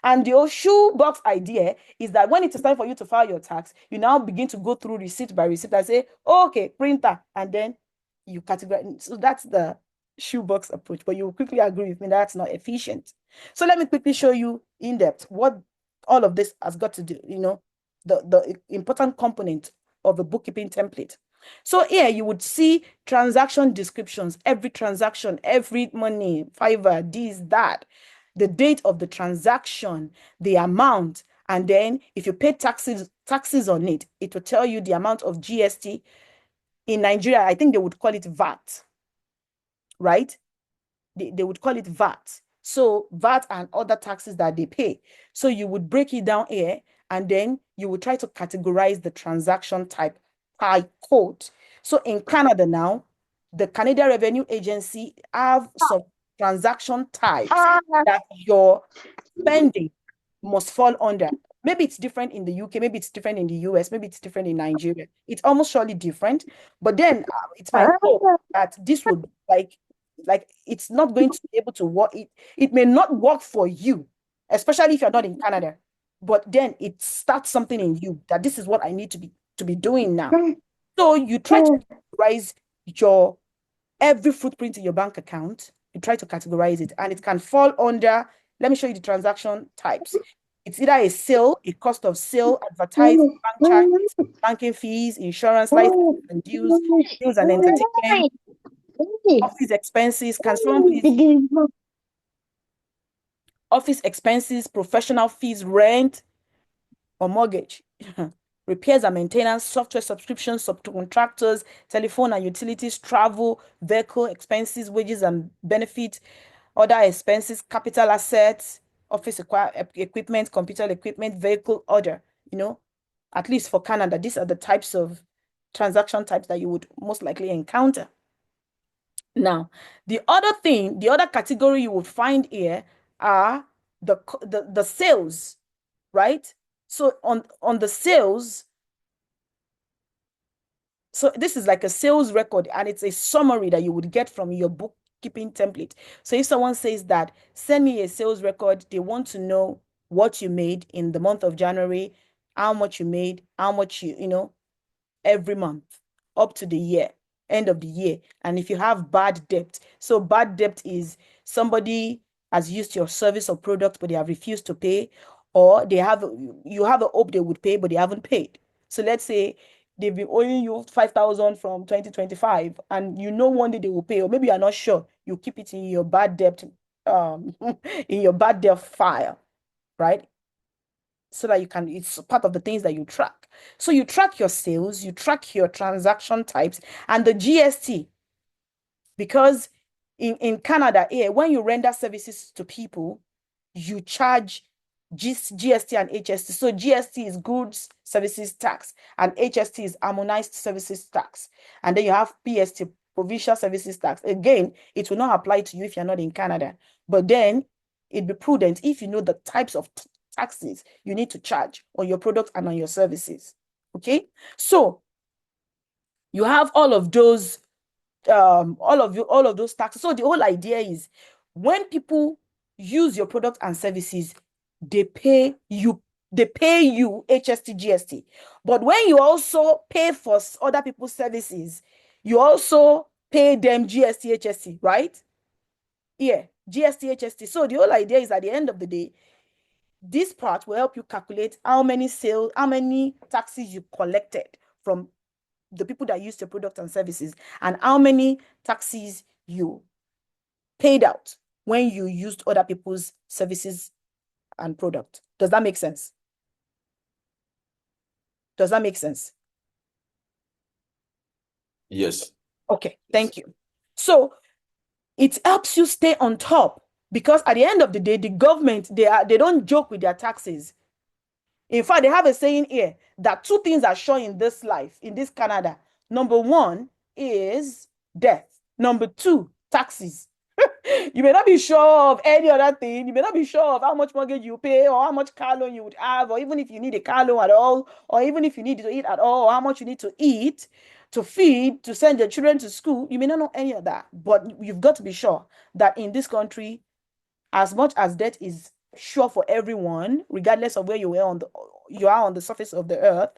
And the old shoebox idea is that when it is time for you to file your tax, you now begin to go through receipt by receipt and say, oh, okay, printer, and then you categorize. So that's the shoebox approach, but you will quickly agree with me that's not efficient. So let me quickly show you in depth what all of this has got to do, the important component of a bookkeeping template. So here you would see transaction descriptions, every transaction, every money, Fiverr, this, that, the date of the transaction, the amount, and then if you pay taxes on it, it will tell you the amount of GST. In Nigeria, I think they would call it VAT, right? They would call it VAT. So VAT and other taxes that they pay. So you would break it down here, and then you would try to categorize the transaction type by code. So in Canada now, the Canadian Revenue Agency have some transaction types that your spending must fall under. Maybe it's different in the UK, maybe it's different in the US, maybe it's different in Nigeria. It's almost surely different. But then it's my hope that this would like it's not going to be able to work. It may not work for you, especially if you're not in Canada. But then it starts something in you that this is what I need to be doing now. So you try to categorize your every footprint in your bank account. You try to categorize it, and it can fall under. Let me show you the transaction types. It's either a sale, a cost of sale, advertising, bank charges, banking fees, insurance, license and dues, bills and entertainment, office expenses. Can someone please? Office expenses, professional fees, rent or mortgage, repairs and maintenance, software subscriptions, subcontractors, telephone and utilities, travel, vehicle expenses, wages and benefits, other expenses, capital assets, office equipment, computer equipment, vehicle order, at least for Canada, these are the types of transaction types that you would most likely encounter. Now, the other category you would find here are the sales, right? So on the sales, so this is like a sales record, and it's a summary that you would get from your bookkeeping template. So if someone says that, send me a sales record, they want to know what you made in the month of January, how much you made, how much every month up to the year, end of the year. And if you have bad debt, so bad debt is somebody has used your service or product, but they have refused to pay, or you have a hope they would pay, but they haven't paid. So let's say they've been owing you 5,000 from 2025, and you know one day they will pay, or maybe you're not sure, you keep it in your bad debt, in your bad debt file, right? So that you can, it's part of the things that you track. So you track your sales, you track your transaction types, and the GST, because in Canada here, when you render services to people, you charge GST and HST. So GST is goods services tax, and HST is harmonized services tax. And then you have PST, provincial services tax. Again, it will not apply to you if you're not in Canada. But then it'd be prudent if you know the types of taxes you need to charge on your product and on your services. Okay, so you have all of those all of those taxes. So the whole idea is when people use your product and services, they pay you HST, GST. But when you also pay for other people's services, you also pay them GST, HST, right? Yeah, GST, HST. So the whole idea is at the end of the day, this part will help you calculate how many sales, how many taxes you collected from the people that use your product and services, and how many taxes you paid out when you used other people's services and product. Does that make sense? Does that make sense? Yes. Okay, thank you. So it helps you stay on top, because at the end of the day, the government, they don't joke with their taxes. In fact, they have a saying here that two things are sure in this life, in this Canada. Number one is death. Number two, taxes. You may not be sure of any other thing. You may not be sure of how much mortgage you pay, or how much car loan you would have, or even if you need a car loan at all, or even if you need to eat at all, or how much you need to eat, to feed, to send your children to school. You may not know any of that, but you've got to be sure that in this country, as much as death is sure for everyone, regardless of where you are on the surface of the earth,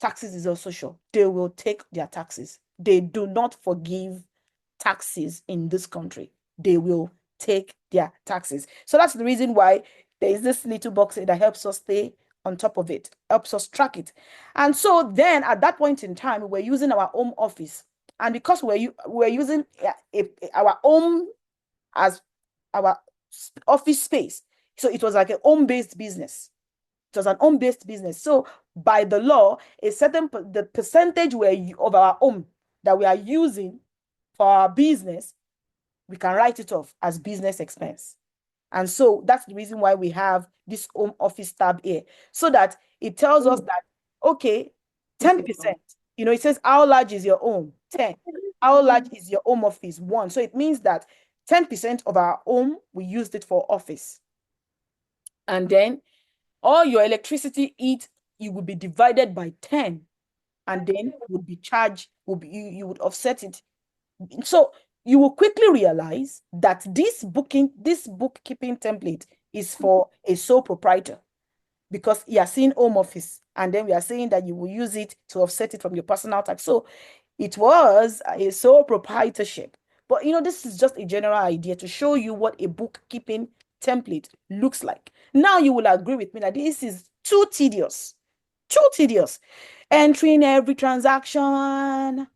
taxes is also sure. They will take their taxes. They do not forgive taxes in this country. They will take their taxes. So that's the reason why there is this little box that helps us stay on top of it, helps us track it. And so then at that point in time, we're using our home office. And because we're using our home as our office space. So it was like a home-based business. It was an home-based business. So by the law, the percentage of our home that we are using for our business, we can write it off as business expense. And so that's the reason why we have this home office tab here, so that it tells us that, okay, 10%, it says how large is your home? 10. How large is your home office? 1. So it means that 10% of our home, we used it for office. And then all your electricity heat, you will be divided by 10, and then would be charged, you would offset it. So you will quickly realize that this bookkeeping template is for a sole proprietor, because you are seeing home office, and then we are saying that you will use it to offset it from your personal tax. So it was a sole proprietorship. But this is just a general idea to show you what a bookkeeping template looks like. Now you will agree with me that this is too tedious. Too tedious. Entering every transaction,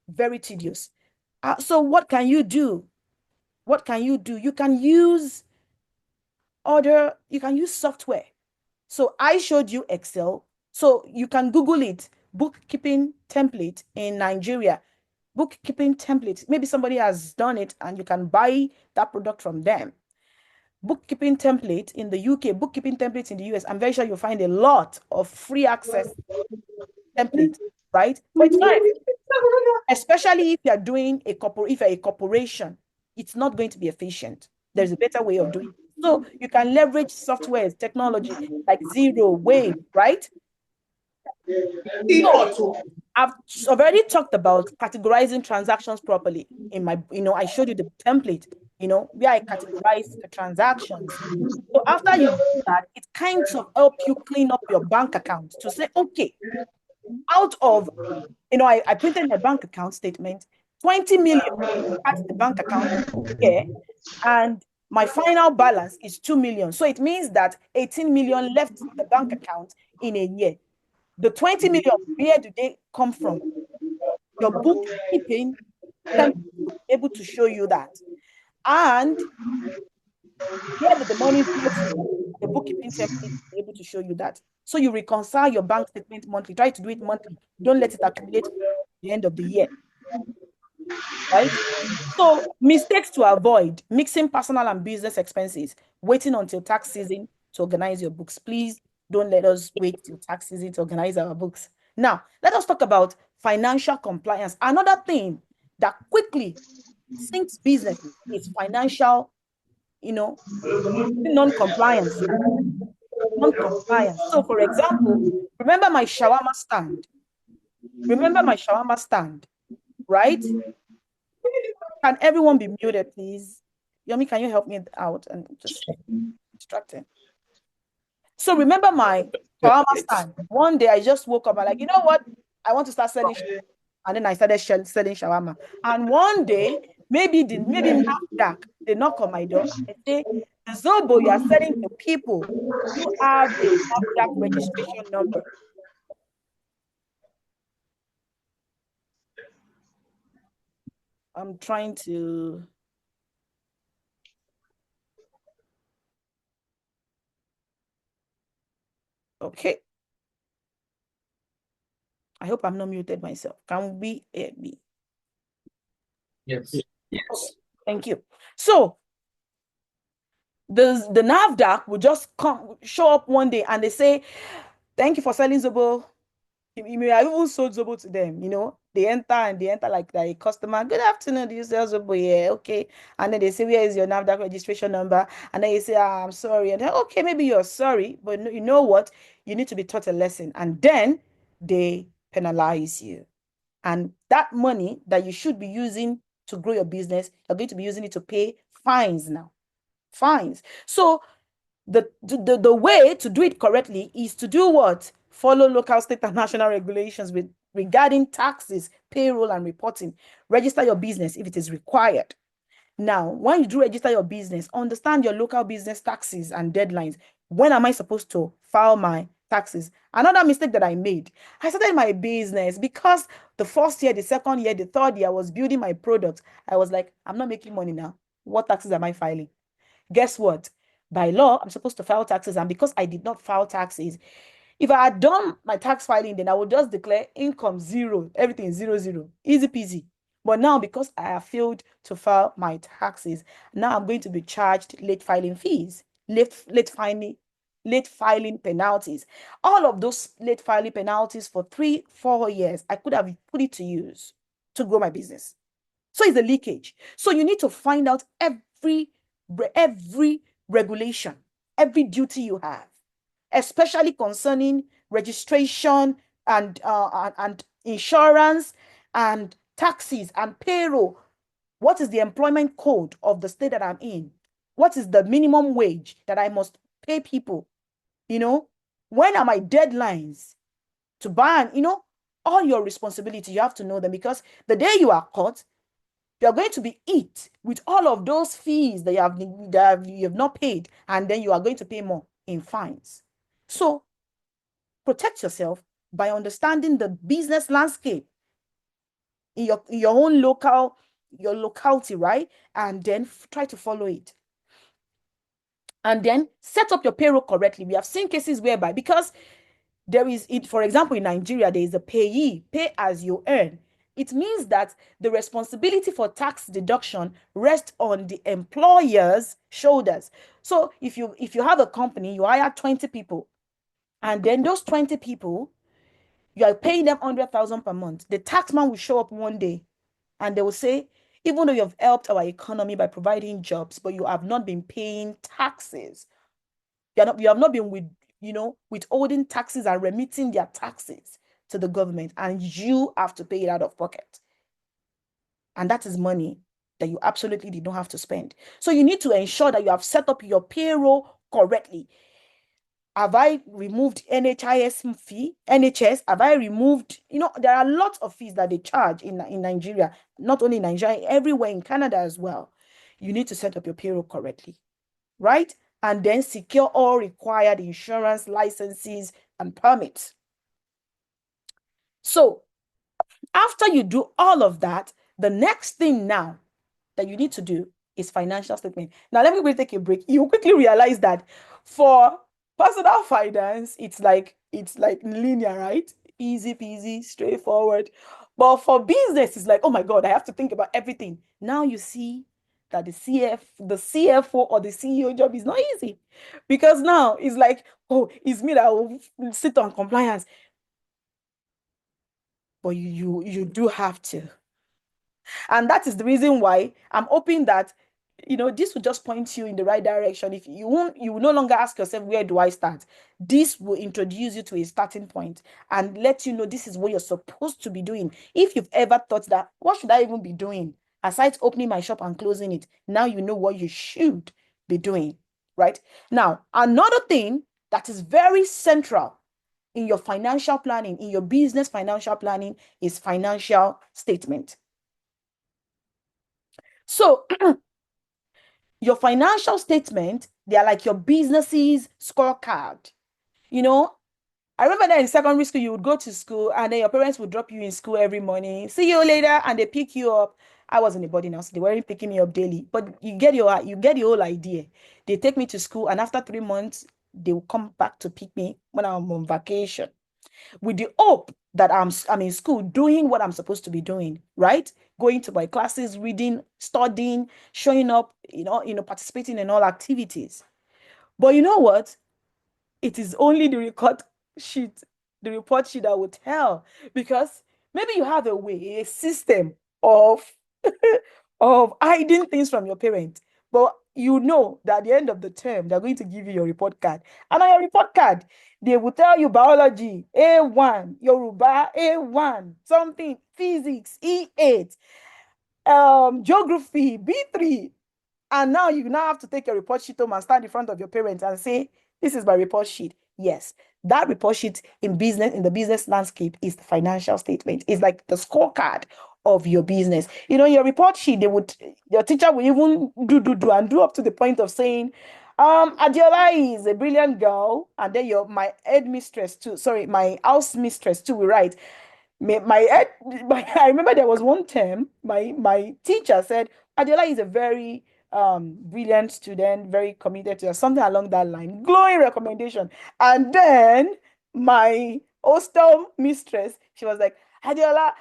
very tedious. So what can you do? What can you do? You can use software. So I showed you Excel. So you can Google it, bookkeeping template in Nigeria. Bookkeeping template. Maybe somebody has done it and you can buy that product from them. Bookkeeping template in the UK, bookkeeping templates in the US. I'm very sure you'll find a lot of free access template, right? But it's not, especially if you're doing if you're a corporation, it's not going to be efficient. There's a better way of doing it. So you can leverage software technology like Zero, Wave, right? So I've already talked about categorizing transactions properly in my, I showed you the template, where I categorize the transactions. So after you do that, it kind of help you clean up your bank account to say, okay, out of, I printed my bank account statement, 20 million at the bank account here, and my final balance is 2 million. So it means that 18 million left the bank account in a year. The 20 million, where do they come from? Your bookkeeping template will be able to show you that. And where did the money go to? The bookkeeping template will be able to show you that. So you reconcile your bank statement monthly. Try to do it monthly. Don't let it accumulate at the end of the year, right? So mistakes to avoid: mixing personal and business expenses, waiting until tax season to organize your books. Please don't let us wait till tax season to organize our books. Now, let us talk about financial compliance. Another thing that quickly sinks businesses is financial, non-compliance. Non-compliance. So, for example, remember my shawarma stand. Right? Can everyone be muted, please? Yomi, can you help me out and just distracting? So remember my shawarma stand. One day I just woke up and like, you know what? I want to start selling shawarma. And then I started selling shawarma. And one day, maybe NAFDAC, they knock on my door and they say, the Zobo you are selling to people, you have a NAFDAC registration number. I'm trying to. Okay. I hope I'm not muted myself. Can we hear me? Yes. Yes. Thank you. So the NAFDAC will just show up one day and they say, thank you for selling Zobo. You may have even sold Zobo to them, They enter like a customer. Good afternoon, do you sell Zobo? Yeah, okay. And then they say, where is your NAFDAC registration number? And then you say, I'm sorry. And then, okay, maybe you're sorry, but you know what? You need to be taught a lesson. And then they penalize you. And that money that you should be using to grow your business, you're going to be using it to pay fines now. Fines. So the way to do it correctly is to do what? Follow local, state, and national regulations regarding taxes, payroll, and reporting. Register your business if it is required. Now, when you do register your business, understand your local business taxes and deadlines. When am I supposed to file my taxes? Another mistake that I made, I started my business because the first year, the second year, the third year, I was building my product. I was like, I'm not making money now. What taxes am I filing? Guess what? By law, I'm supposed to file taxes. And because I did not file taxes, if I had done my tax filing, then I would just declare income zero, everything zero, zero, easy peasy. But now, because I have failed to file my taxes, now I'm going to be charged late filing fees, late filing penalties. All of those late filing penalties for 3-4 years, I could have put it to use to grow my business. So it's a leakage. So you need to find out every regulation, every duty you have, especially concerning registration and insurance and taxes and payroll. What is the employment code of the state that I'm in? What is the minimum wage that I must pay people? When are my deadlines to buy? And all your responsibility, you have to know them, because the day you are caught, you're going to be hit with all of those fees that you have not paid, and then you are going to pay more in fines. So protect yourself by understanding the business landscape in your own locality, right? And then try to follow it. And then set up your payroll correctly. We have seen cases whereby, because there is it, for example, in Nigeria, there is a pay as you earn. It means that the responsibility for tax deduction rests on the employer's shoulders. So if you have a company, you hire 20 people, and then those 20 people, you are paying them 100,000 per month. The taxman will show up one day and they will say, even though you have helped our economy by providing jobs, but you have not been paying taxes. You have not been withholding taxes and remitting their taxes to the government, and you have to pay it out of pocket. And that is money that you absolutely did not have to spend. So you need to ensure that you have set up your payroll correctly. Have I removed NHIS fee? NHS? Have I removed, there are lots of fees that they charge in Nigeria, not only in Nigeria, everywhere in Canada as well. You need to set up your payroll correctly, right? And then secure all required insurance licenses and permits. So after you do all of that, the next thing now that you need to do is financial statement. Now, let me quickly take a break. You quickly realize that for personal finance, it's like linear, right? Easy peasy, straightforward. But for business, it's like, oh my God, I have to think about everything. Now you see that the CFO or the CEO job is not easy because now it's like, oh, it's me that will sit on compliance. But you do have to. And that is the reason why I'm hoping that, this will just point you in the right direction. If you will no longer ask yourself, where do I start? This will introduce you to a starting point and let you know this is what you're supposed to be doing. If you've ever thought that, what should I even be doing? Aside opening my shop and closing it, now you know what you should be doing, right? Now, another thing that is very central in your financial planning, in your business financial planning, is financial statement. So your financial statement, they are like your business's scorecard. I remember that in secondary school, you would go to school and then your parents would drop you in school every morning. See you later, and they pick you up. I was in a boarding house. They weren't picking me up daily, but you get the whole idea. They take me to school, and after 3 months, they will come back to pick me when I'm on vacation, with the hope that I'm in school doing what I'm supposed to be doing, right? Going to my classes, reading, studying, showing up, participating in all activities. But you know what? It is only sheet, the report sheet that will tell, because maybe you have a system of of hiding things from your parents, but you know that at the end of the term, they're going to give you your report card. And on your report card, they will tell you biology, A1, Yoruba, A1, something, physics, E8, geography, B3. And now you now have to take your report sheet home and stand in front of your parents and say, this is my report sheet. Yes, that report sheet in the business landscape, is the financial statement. It's like the scorecard of your business. Your report sheet, your teacher will even do up to the point of saying, Adiola is a brilliant girl. And then my headmistress too, sorry, my house mistress too will write, I remember there was one term, my teacher said, Adiola is a very brilliant student, very committed to something along that line, glowing recommendation. And then my hostel mistress, she was like, Adiola,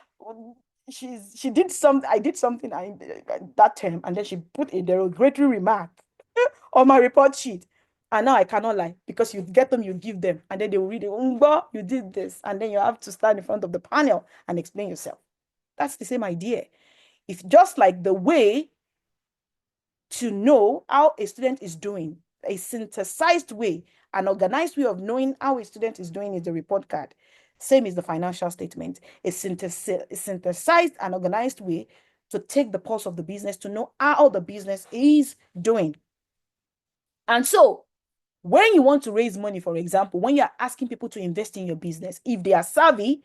she did something, I did something that term, and then she put a derogatory remark on my report sheet. And now I cannot lie, because you get them, you give them, and then they will read it. Umbo, you did this, and then you have to stand in front of the panel and explain yourself. That's the same idea. If just like the way to know how a student is doing, a synthesized way, an organized way of knowing how a student is doing is the report card. Same is the financial statement. A synthesized and organized way to take the pulse of the business, to know how the business is doing. And so when you want to raise money, for example, when you're asking people to invest in your business, if they are savvy,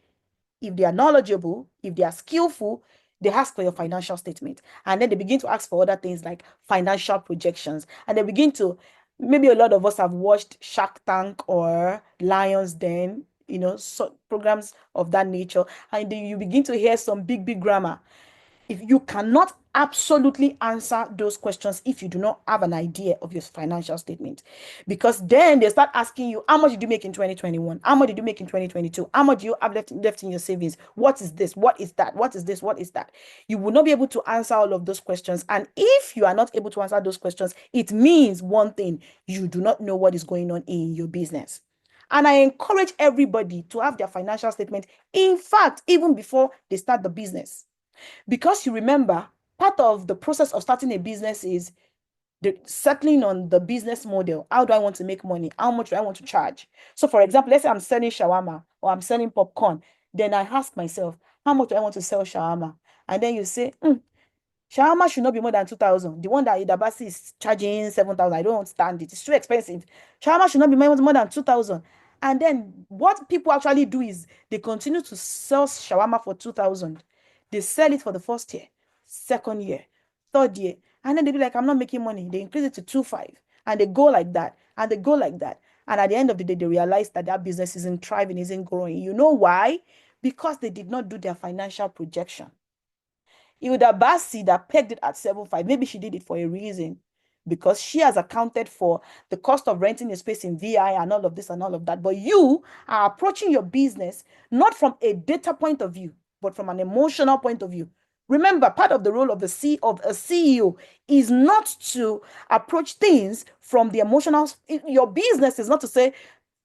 if they are knowledgeable, if they are skillful, they ask for your financial statement. And then they begin to ask for other things like financial projections. And they begin to, maybe a lot of us have watched Shark Tank or Lion's Den, programs of that nature. And then you begin to hear some big, big grammar. If you cannot absolutely answer those questions, if you do not have an idea of your financial statement, because then they start asking you, how much did you make in 2021? How much did you make in 2022? How much do you have left in your savings? What is this? What is that? What is this? What is that? You will not be able to answer all of those questions. And if you are not able to answer those questions, it means one thing: you do not know what is going on in your business. And I encourage everybody to have their financial statement, in fact, even before they start the business. Because you remember, part of the process of starting a business is settling on the business model. How do I want to make money? How much do I want to charge? So, for example, let's say I'm selling shawarma or I'm selling popcorn. Then I ask myself, how much do I want to sell shawarma? And then you say, shawarma should not be more than 2,000. The one that Idabasi is charging 7,000, I don't understand it. It's too expensive. Shawarma should not be more than 2,000. And then what people actually do is they continue to sell shawarma for 2,000. They sell it for the first year, second year, third year. And then they be like, I'm not making money. They increase it to 2,500. And they go like that. And they go like that. And at the end of the day, they realize that business isn't thriving, isn't growing. You know why? Because they did not do their financial projection. Hilda Bassi that pegged it at 7.5, maybe she did it for a reason, because she has accounted for the cost of renting a space in VI and all of this and all of that. But you are approaching your business not from a data point of view, but from an emotional point of view. Remember, part of the role of a CEO is not to approach things from the emotional. Your business is not to say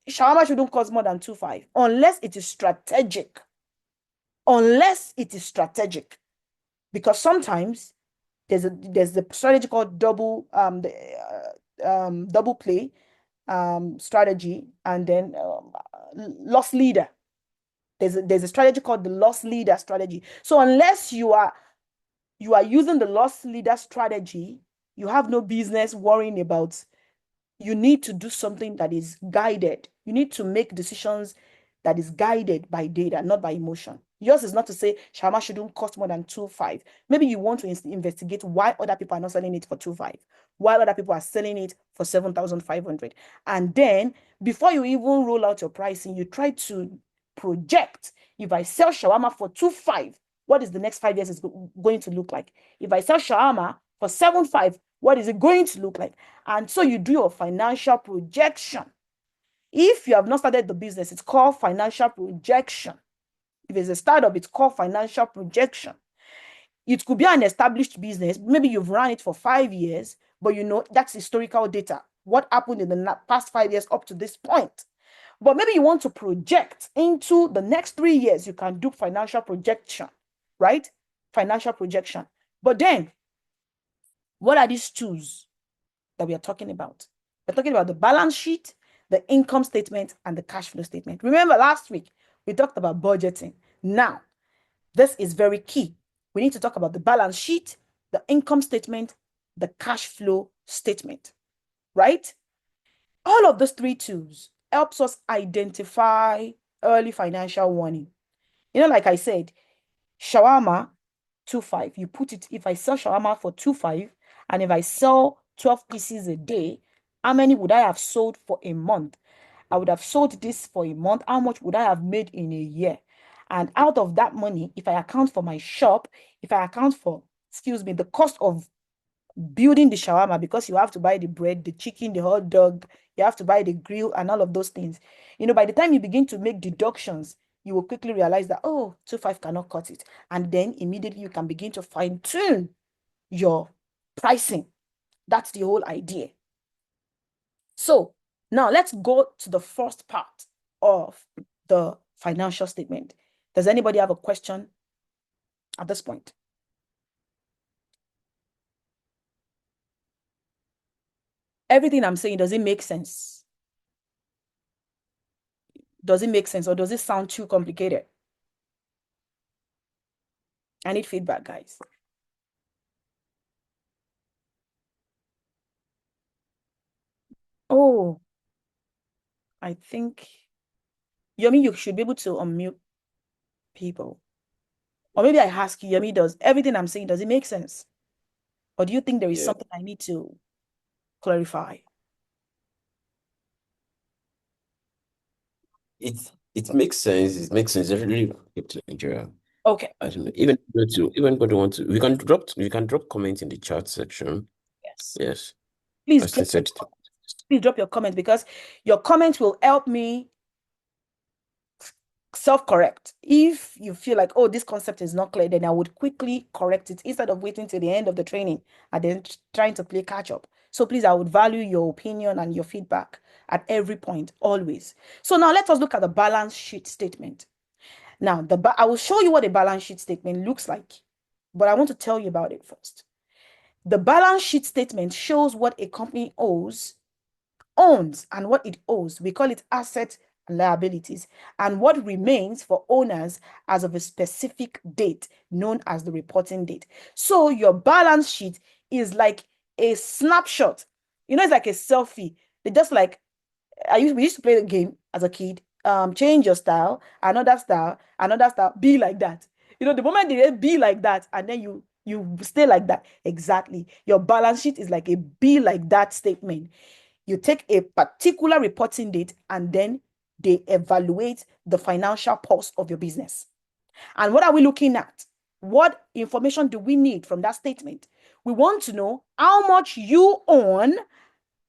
shawarma shouldn't cost more than 2.5 unless it is strategic. Unless it is strategic. Because sometimes there's the strategy called double play strategy, and then loss leader. There's a strategy called the loss leader strategy. So unless you are using the loss leader strategy, you have no business worrying about. You need to do something that is guided. You need to make decisions that is guided by data, not by emotion. Yours is not to say shawarma shouldn't cost more than 2.5. Maybe you want to investigate why other people are not selling it for 2.5, while other people are selling it for 7,500. And then before you even roll out your pricing, you try to project, if I sell shawarma for 2.5, what is the next 5 years is going to look like? If I sell shawarma for 7.5, what is it going to look like? And so you do your financial projection. If you have not started the business, it's called financial projection. If it's a startup, it's called financial projection. It could be an established business. Maybe you've run it for 5 years, but you know that's historical data. What happened in the past 5 years up to this point? But maybe you want to project into the next 3 years, you can do financial projection, right? Financial projection. But then, what are these tools that we are talking about? We're talking about the balance sheet, the income statement, and the cash flow statement. Remember last week, we talked about budgeting. Now, this is very key. We need to talk about the balance sheet, the income statement, the cash flow statement, right? All of those three tools helps us identify early financial warning. Like I said, shawarma, 2.5. You put it, if I sell shawarma for 2.5, and if I sell 12 pieces a day, how many would I have sold for a month? I would have sold this for a month. How much would I have made in a year? And out of that money, if I account for my shop, if I account for, the cost of building the shawarma, because you have to buy the bread, the chicken, the hot dog, you have to buy the grill and all of those things. By the time you begin to make deductions, you will quickly realize that, 2.5 cannot cut it. And then immediately you can begin to fine tune your pricing. That's the whole idea. So now let's go to the first part of the financial statement. Does anybody have a question at this point? Everything I'm saying, does it make sense? Does it make sense, or does it sound too complicated? I need feedback, guys. Oh, I think, Yomi, you should be able to unmute people. Or maybe I ask you, Yomi, does everything I'm saying, does it make sense? Or do you think there is something I need to clarify? It makes sense. It makes sense. It's really keep to Nigeria. Okay. I don't know. Even God want to, we can drop comments in the chat section. Yes. Yes. Please drop your comment, because your comment will help me self-correct. If you feel like, this concept is not clear, then I would quickly correct it instead of waiting till the end of the training and then trying to play catch up. So please, I would value your opinion and your feedback at every point, always. So now let us look at the balance sheet statement. Now, I will show you what a balance sheet statement looks like, but I want to tell you about it first. The balance sheet statement shows what a company owns and what it owes. We call it assets and liabilities, and what remains for owners as of a specific date known as the reporting date. So your balance sheet is like a snapshot. It's like a selfie. They just like, we used to play the game as a kid. Change your style, another style, be like that. The moment they be like that, and then you stay like that. Exactly. Your balance sheet is like a be like that statement. You take a particular reporting date and then they evaluate the financial pulse of your business. And what are we looking at? What information do we need from that statement? We want to know how much you own,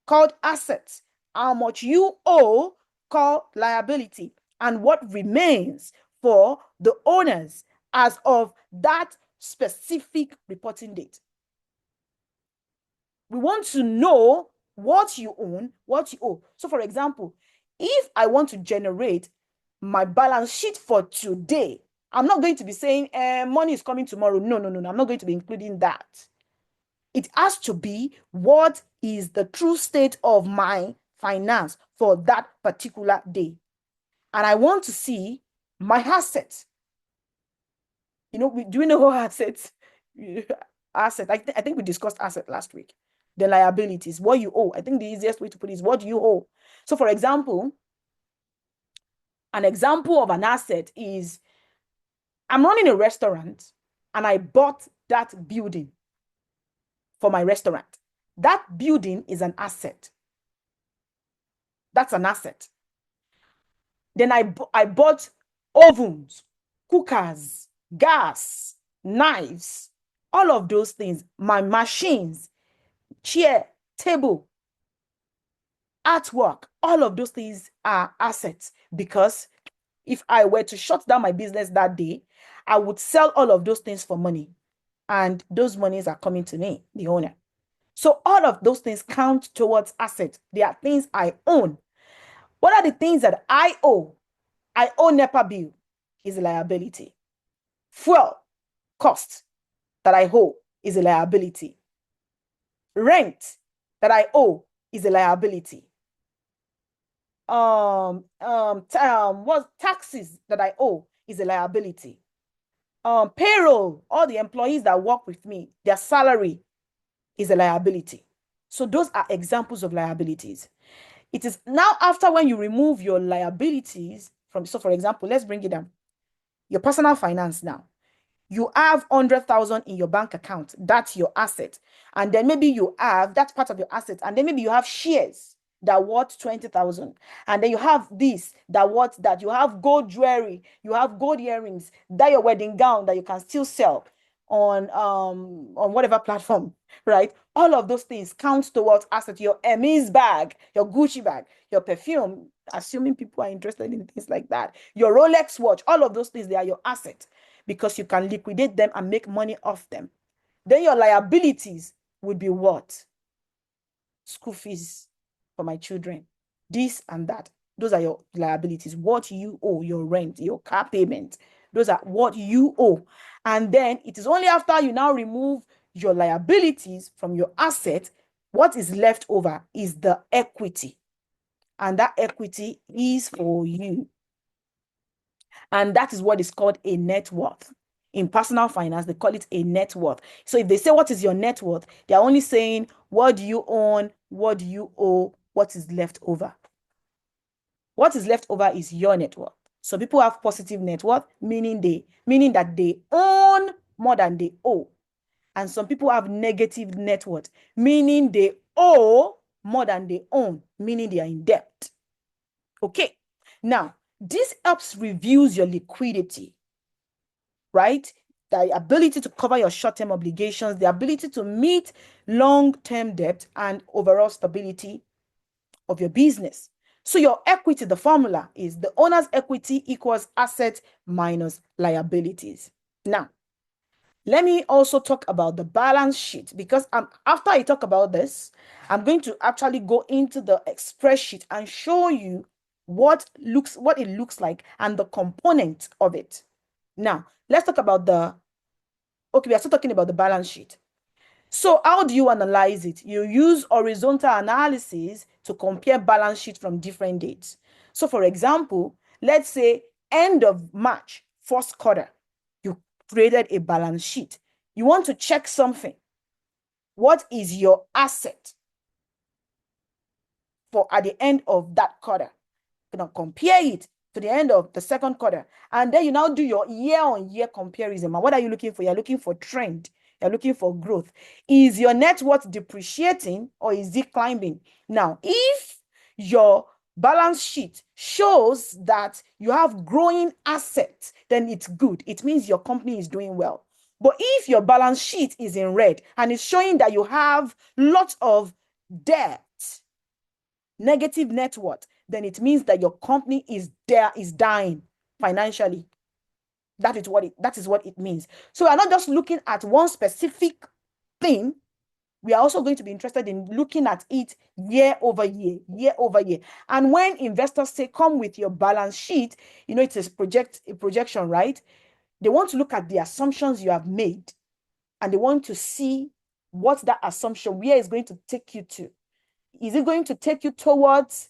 called assets, how much you owe, called liability, and what remains for the owners as of that specific reporting date. We want to know what you own, what you owe. So, for example, if I want to generate my balance sheet for today, I'm not going to be saying money is coming tomorrow. No. I'm not going to be including that. It has to be what is the true state of my finance for that particular day. And I want to see my assets. Do we know how assets? Asset. I think we discussed asset last week. The liabilities, what you owe. I think the easiest way to put it is what do you owe. So, for example, an example of an asset is I'm running a restaurant and I bought that building for my restaurant. That building is an asset. That's an asset. Then I bought ovens, cookers, gas, knives, all of those things, my machines, chair, table, artwork, all of those things are assets, because if I were to shut down my business that day, I would sell all of those things for money, and those monies are coming to me, the owner. So all of those things count towards assets. They are things I own. What are the things that I owe? I owe NEPA bill, is a liability. Fuel cost that I owe is a liability. Rent that I owe is a liability. What taxes that I owe is a liability. Payroll, all the employees that work with me, their salary is a liability. So those are examples of liabilities. It is now after when you remove your liabilities from, so for example, let's bring it down. Your personal finance now. You have 100,000 in your bank account. That's your asset. And then maybe you have, that's part of your asset. And then maybe you have shares that worth 20,000. And then you have this, that worth that. You have gold jewelry. You have gold earrings. That your wedding gown that you can still sell on whatever platform, right? All of those things count towards asset. Your Hermes bag, your Gucci bag, your perfume, assuming people are interested in things like that. Your Rolex watch, all of those things, they are your asset, because you can liquidate them and make money off them. Then your liabilities would be what? School fees for my children, this and that. Those are your liabilities. What you owe, your rent, your car payment, those are what you owe. And then it is only after you now remove your liabilities from your asset, what is left over is the equity. And that equity is for you. And that is what is called a net worth. In personal finance, they call it a net worth. So if they say, what is your net worth? They're only saying, what do you own? What do you owe? What is left over? What is left over is your net worth. So people have positive net worth, meaning that they own more than they owe. And some people have negative net worth, meaning they owe more than they own, meaning they are in debt. Okay. Now, this helps reviews your liquidity, right? The ability to cover your short-term obligations, the ability to meet long-term debt, and overall stability of your business. So your equity, the formula is the owner's equity equals assets minus liabilities. Now, let me also talk about the balance sheet, because after I talk about this, I'm going to actually go into the spreadsheet and show you what it looks like and the component of it. Now, let's talk about we are still talking about the balance sheet. So how do you analyze it? You use horizontal analysis to compare balance sheets from different dates. So for example, let's say end of March, first quarter, you created a balance sheet. You want to check something. What is your asset for at the end of that quarter? You know, compare it to the end of the second quarter. And then you now do your year-on-year comparison. And what are you looking for? You're looking for trend. You're looking for growth. Is your net worth depreciating or is it climbing? Now, if your balance sheet shows that you have growing assets, then it's good. It means your company is doing well. But if your balance sheet is in red and it's showing that you have lots of debt, negative net worth, then it means that your company is dying financially. That is what it means. So we're not just looking at one specific thing. We are also going to be interested in looking at it year over year, year over year. And when investors say, come with your balance sheet, it's a projection, right? They want to look at the assumptions you have made, and they want to see what that assumption, where is going to take you to. Is it going to take you towards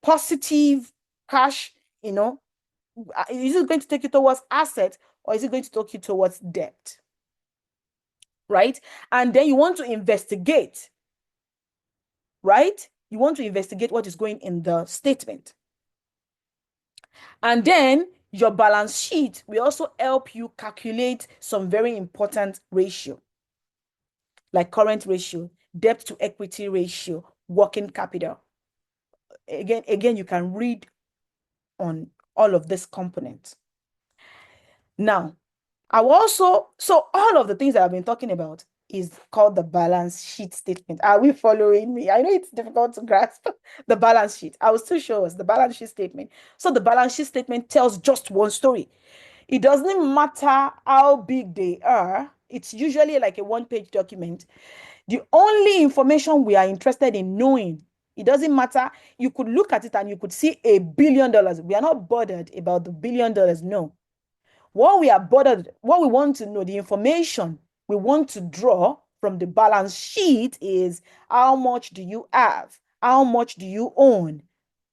positive cash, is it going to take you towards assets, or is it going to take you towards debt? Right? And then you want to investigate, right? You want to investigate what is going in the statement. And then your balance sheet will also help you calculate some very important ratio, like current ratio, debt to equity ratio, working capital. Again, you can read on all of these components. Now, so all of the things that I've been talking about is called the balance sheet statement. Are we following me? I know it's difficult to grasp the balance sheet. I will still show us the balance sheet statement. So the balance sheet statement tells just one story. It doesn't matter how big they are. It's usually like a one-page document. The only information we are interested in knowing, it doesn't matter. You could look at it and you could see $1 billion. We are not bothered about the $1 billion. No. What we want to know, the information we want to draw from the balance sheet is how much do you have? How much do you own?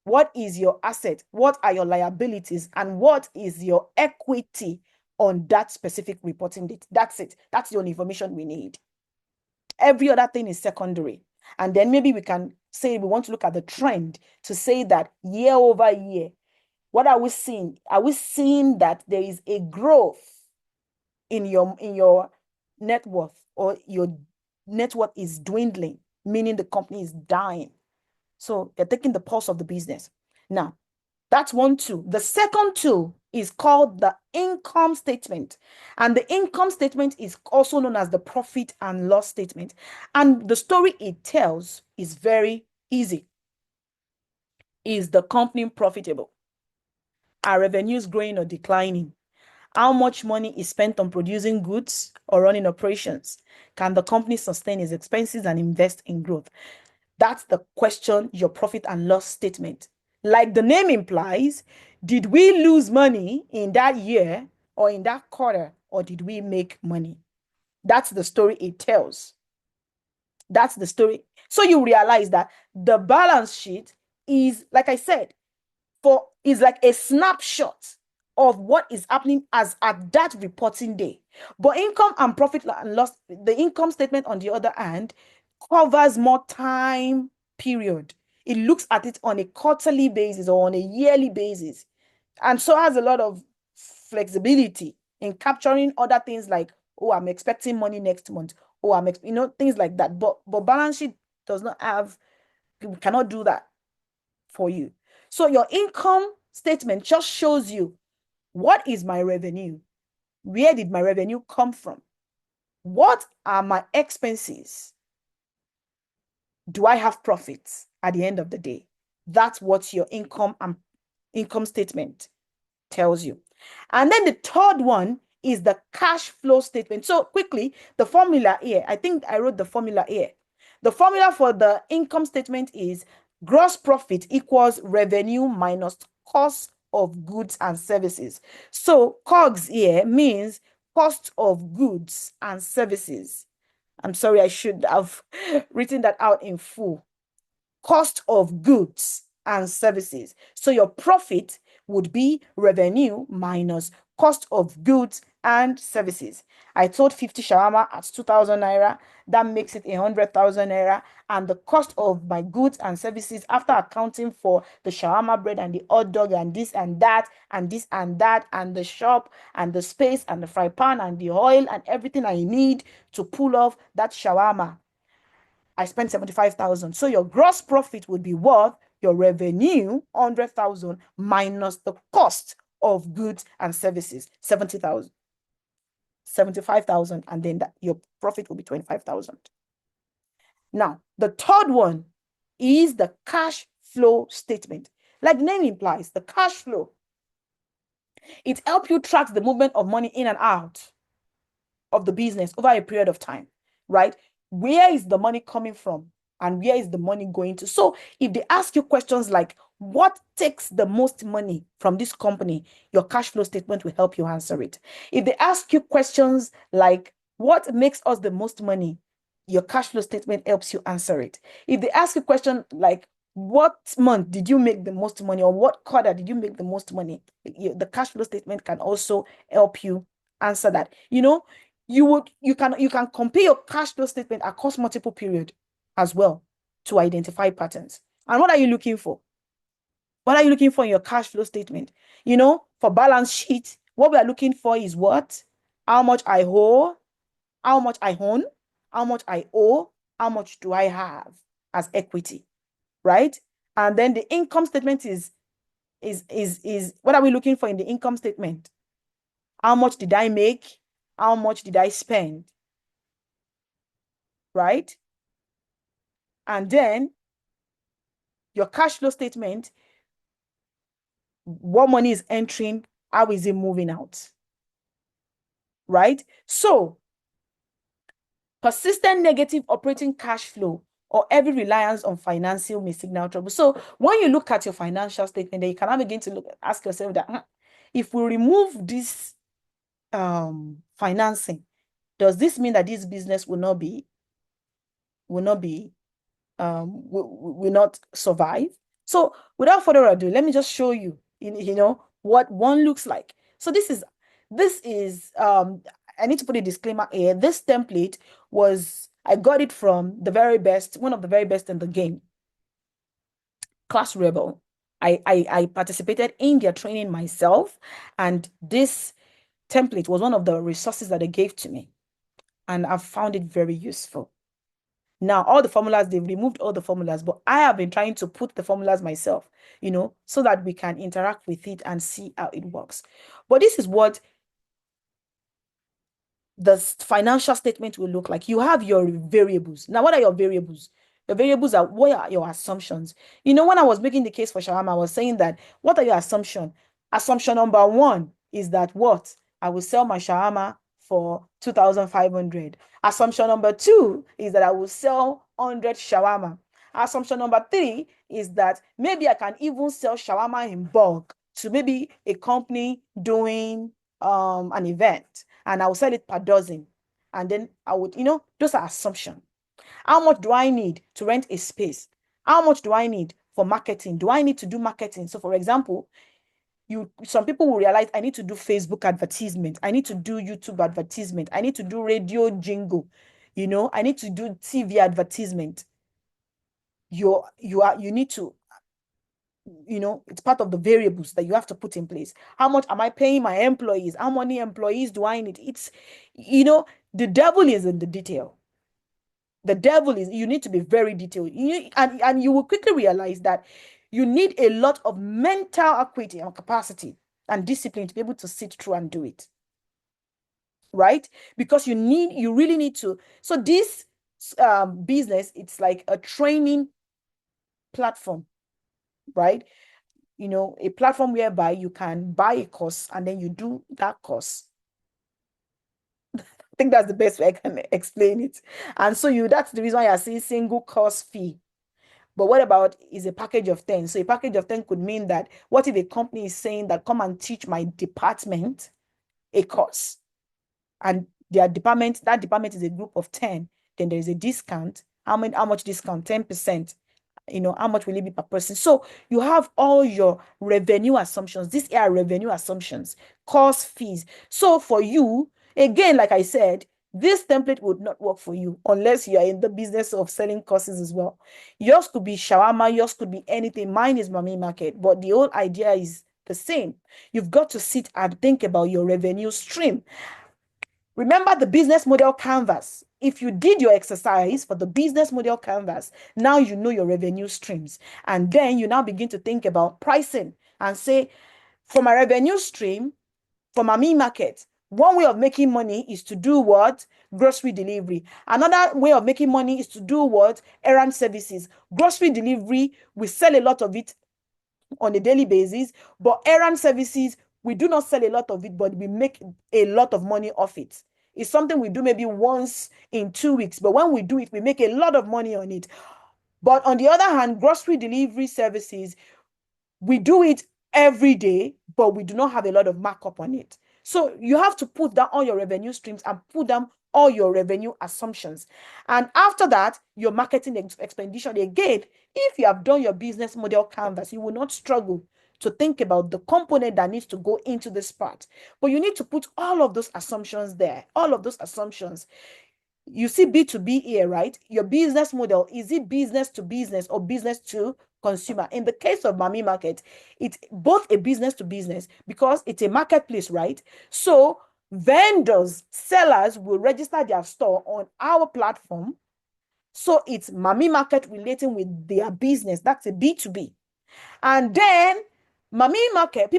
What is your asset? What are your liabilities? And what is your equity on that specific reporting date? That's it. That's the only information we need. Every other thing is secondary. And then maybe we can say we want to look at the trend to say that year over year, what are we seeing? Are we seeing that there is a growth in your net worth, or your net worth is dwindling, meaning the company is dying? So you're taking the pulse of the business. Now, that's one tool. The second tool is called the income statement. And the income statement is also known as the profit and loss statement. And the story it tells is very easy. Is the company profitable? Are revenues growing or declining? How much money is spent on producing goods or running operations? Can the company sustain its expenses and invest in growth? That's the question, your profit and loss statement. Like the name implies, did we lose money in that year or in that quarter, or did we make money? That's the story it tells. That's the story. So you realize that the balance sheet is, like I said, is like a snapshot of what is happening as at that reporting day. But income and profit and loss, the income statement, on the other hand, covers more time period. It looks at it on a quarterly basis or on a yearly basis, and so has a lot of flexibility in capturing other things like, oh, I'm expecting money next month. Oh, things like that. But balance sheet does not have, we cannot do that for you. So your income statement just shows you, what is my revenue? Where did my revenue come from? What are my expenses? Do I have profits at the end of the day? That's what your income statement tells you. And then the third one is the cash flow statement. So quickly, the formula here, I think I wrote the formula here. The formula for the income statement is gross profit equals revenue minus cost of goods and services. So COGS here means cost of goods and services. I'm sorry, I should have written that out in full. Cost of goods and services. So your profit would be revenue minus cost of goods and services. I told 50 shawarma at 2,000 naira. That makes it 100,000 naira. And the cost of my goods and services, after accounting for the shawarma bread and the hot dog and this and that and this and that and the shop and the space and the fry pan and the oil and everything I need to pull off that shawarma, I spent 75,000. So your gross profit would be worth your revenue, 100,000 minus the cost of goods and services, 70,000, 75,000, and then your profit will be 25,000. Now, the third one is the cash flow statement. Like the name implies, the cash flow. It helps you track the movement of money in and out of the business over a period of time, right? Where is the money coming from and where is the money going to? So if they ask you questions like, what takes the most money from this company, your cash flow statement will help you answer it. If they ask you questions like, what makes us the most money, your cash flow statement helps you answer it. If they ask a question like, what month did you make the most money, or what quarter did you make the most money, the cash flow statement can also help you answer that. You can compare your cash flow statement across multiple periods as well to identify patterns. And what are you looking for? What are you looking for in your cash flow statement? For balance sheet, what we are looking for is what? How much I owe, how much I own, how much I owe, how much do I have as equity, right? And then the income statement is what are we looking for in the income statement? How much did I make? How much did I spend? Right? And then your cash flow statement, what money is entering, how is it moving out? Right? So, persistent negative operating cash flow or heavy reliance on financing may signal trouble. So, when you look at your financial statement, then you can now begin to ask yourself that if we remove this financing, does this mean that this business will not survive? So without further ado, let me just show you, what one looks like. So this is I need to put a disclaimer here. This template I got it from one of the very best in the game, Class Rebel. I participated in their training myself, and this template was one of the resources that they gave to me, and I've found it very useful. Now, all the formulas, they've removed all the formulas, but I have been trying to put the formulas myself, so that we can interact with it and see how it works. But this is what the financial statement will look like. You have your variables. Now, what are your variables? The variables are, what are your assumptions? When I was making the case for shawarma, I was saying that, what are your assumptions? Assumption number one is that what? I will sell my shawarma for 2,500. Assumption number two is that I will sell 100 shawarma. Assumption number three is that maybe I can even sell shawarma in bulk to maybe a company doing an event, and I will sell it per dozen. And then I would, those are assumptions. How much do I need to rent a space? How much do I need for marketing? Do I need to do marketing? So, for example, some people will realize I need to do Facebook advertisement. I need to do YouTube advertisement. I need to do radio jingle. I need to do TV advertisement. You need to, it's part of the variables that you have to put in place. How much am I paying my employees? How many employees do I need? It's, the devil is in the detail. You need to be very detailed. And you will quickly realize that you need a lot of mental acuity and capacity and discipline to be able to sit through and do it. Right? Because you really need to. So this business, it's like a training platform, right? A platform whereby you can buy a course and then you do that course. I think that's the best way I can explain it. And so that's the reason why I say single course fee. But what about is a package of 10? So a package of 10 could mean that, what if a company is saying that, come and teach my department a course, and that department is a group of 10, then there is a discount. How much discount? 10%. How much will it be per person? So you have all your revenue assumptions. These are revenue assumptions, cost fees. So for you, again, like I said, this template would not work for you unless you are in the business of selling courses as well. Yours could be shawarma, yours could be anything. Mine is Mami Market, but the whole idea is the same. You've got to sit and think about your revenue stream. Remember the business model canvas. If you did your exercise for the business model canvas, now you know your revenue streams. And then you now begin to think about pricing and say, for my revenue stream, for my meat market, one way of making money is to do what? Grocery delivery. Another way of making money is to do what? Errand services. Grocery delivery, we sell a lot of it on a daily basis, but errand services, we do not sell a lot of it, but we make a lot of money off it. It's something we do maybe once in 2 weeks, but when we do it, we make a lot of money on it. But on the other hand, grocery delivery services, we do it every day, but we do not have a lot of markup on it. So you have to put down all your revenue streams and put down all your revenue assumptions. And after that, your marketing expenditure. Again, if you have done your business model canvas, you will not struggle to think about the component that needs to go into this part. But you need to put all of those assumptions there, all of those assumptions. You see B2B here, right? Your business model, is it business to business or business to consumer? In the case of Mami Market, it's both a business to business because it's a marketplace, right? So vendors, sellers will register their store on our platform. So it's Mami Market relating with their business. That's a B2B. And then Mami Market,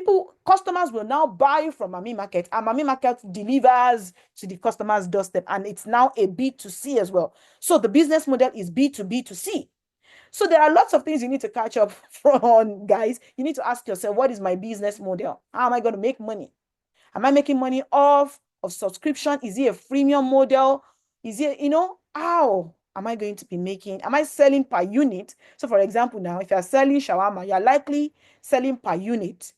customers will now buy from Mami Market, and Mami Market delivers to the customer's doorstep, and it's now a B2C as well. So the business model is B2B2C. So there are lots of things you need to catch up on, guys. You need to ask yourself, what is my business model? How am I going to make money? Am I making money off of subscription? Is it a freemium model? Is it, how am I going to be making? Am I selling per unit? So for example, now, if you're selling shawarma, you're likely selling per unit,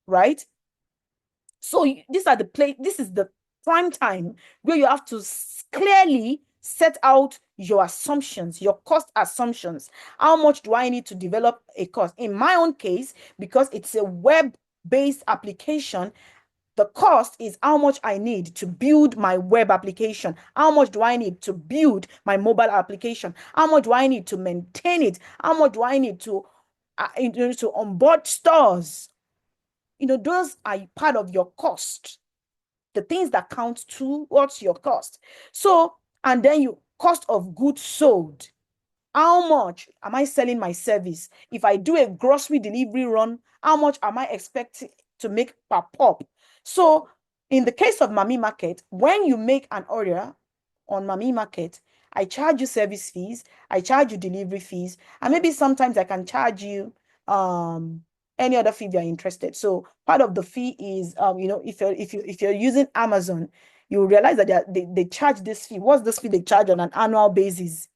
right? So this is the prime time where you have to clearly set out your assumptions, your cost assumptions. How much do I need to develop a cost? In my own case, because it's a web-based application, the cost is how much I need to build my web application. How much do I need to build my mobile application? How much do I need to maintain it? How much do I need to onboard stores? Those are part of your cost. The things that count towards your cost. So, and then you cost of goods sold. How much am I selling my service? If I do a grocery delivery run, how much am I expecting to make per pop? So in the case of Mami Market, when you make an order on Mami Market, I charge you service fees, I charge you delivery fees, and maybe sometimes I can charge you any other fee you're interested. So part of the fee is if you're using Amazon, you realize that they charge this fee. What's this fee they charge on an annual basis?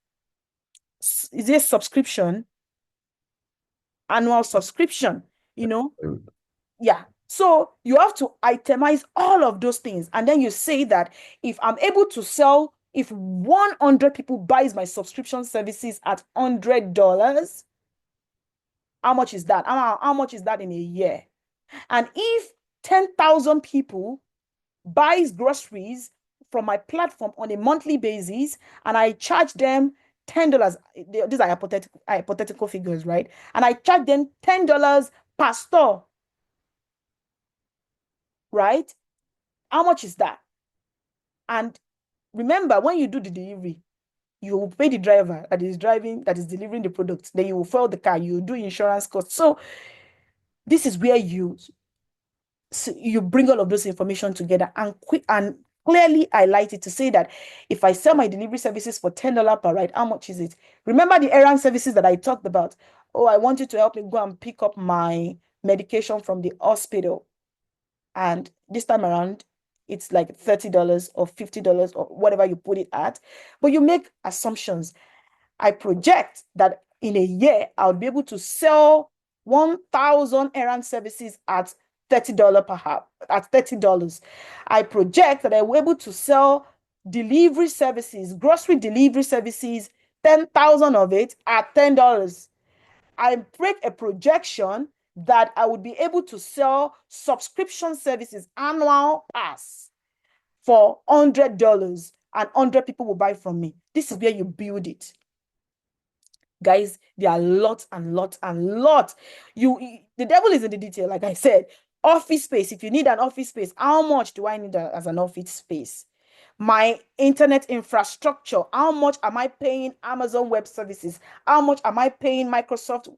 Is it a subscription? Annual subscription, yeah. So you have to itemize all of those things. And then you say that if 100 people buys my subscription services at $100, how much is that? How much is that in a year? And if 10,000 people buys groceries from my platform on a monthly basis, and I charge them $10, these are hypothetical figures, right? And I charge them $10 per store, right? How much is that? And remember, when you do the delivery, you will pay the driver that is delivering the product. Then you will fuel the car, you do insurance costs. So this is where you bring all of those information together and clearly highlight it to say that if I sell my delivery services for $10 per ride, how much is it? Remember the errand services that I talked about? Oh, I want you to help me go and pick up my medication from the hospital. And this time around, it's like $30 or $50 or whatever you put it at. But you make assumptions. I project that in a year, I'll be able to sell 1,000 errand services at $30 perhaps, at $30. I project that I will be able to sell delivery services, grocery delivery services, 10,000 of it at $10. I break a projection that I would be able to sell subscription services, annual pass, for $100, and 100 people will buy from me. This is where you build it. Guys, there are lots and lots and lots. The devil is in the detail, like I said. Office space. If you need an office space, how much do I need as an office space? My internet infrastructure. How much am I paying Amazon Web Services? How much am I paying Microsoft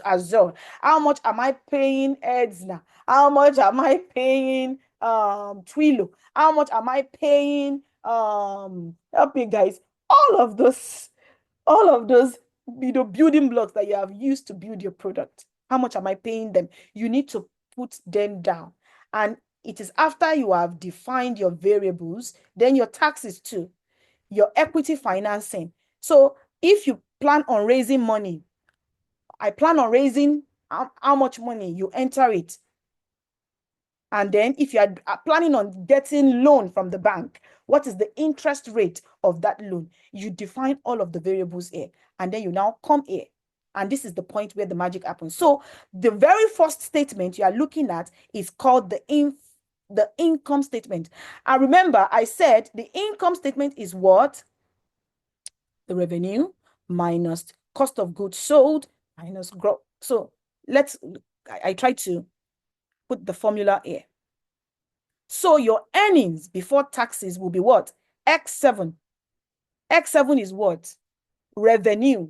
Azure? How much am I paying Edzna? How much am I paying Twilio? How much am I paying help me guys, all of those building blocks that you have used to build your product. How much am I paying them? You need to put them down. And it is after you have defined your variables, then your taxes too, your equity financing. So if you plan on raising money, I plan on raising how much money, you enter it. And then if you are planning on getting loan from the bank, what is the interest rate of that loan? You define all of the variables here, and then you now come here. And this is the point where the magic happens. So the very first statement you are looking at is called the income statement. And remember, I said the income statement is what? The revenue minus cost of goods sold minus growth. So I try to put the formula here. So your earnings before taxes will be what? X7. X7 is what? Revenue.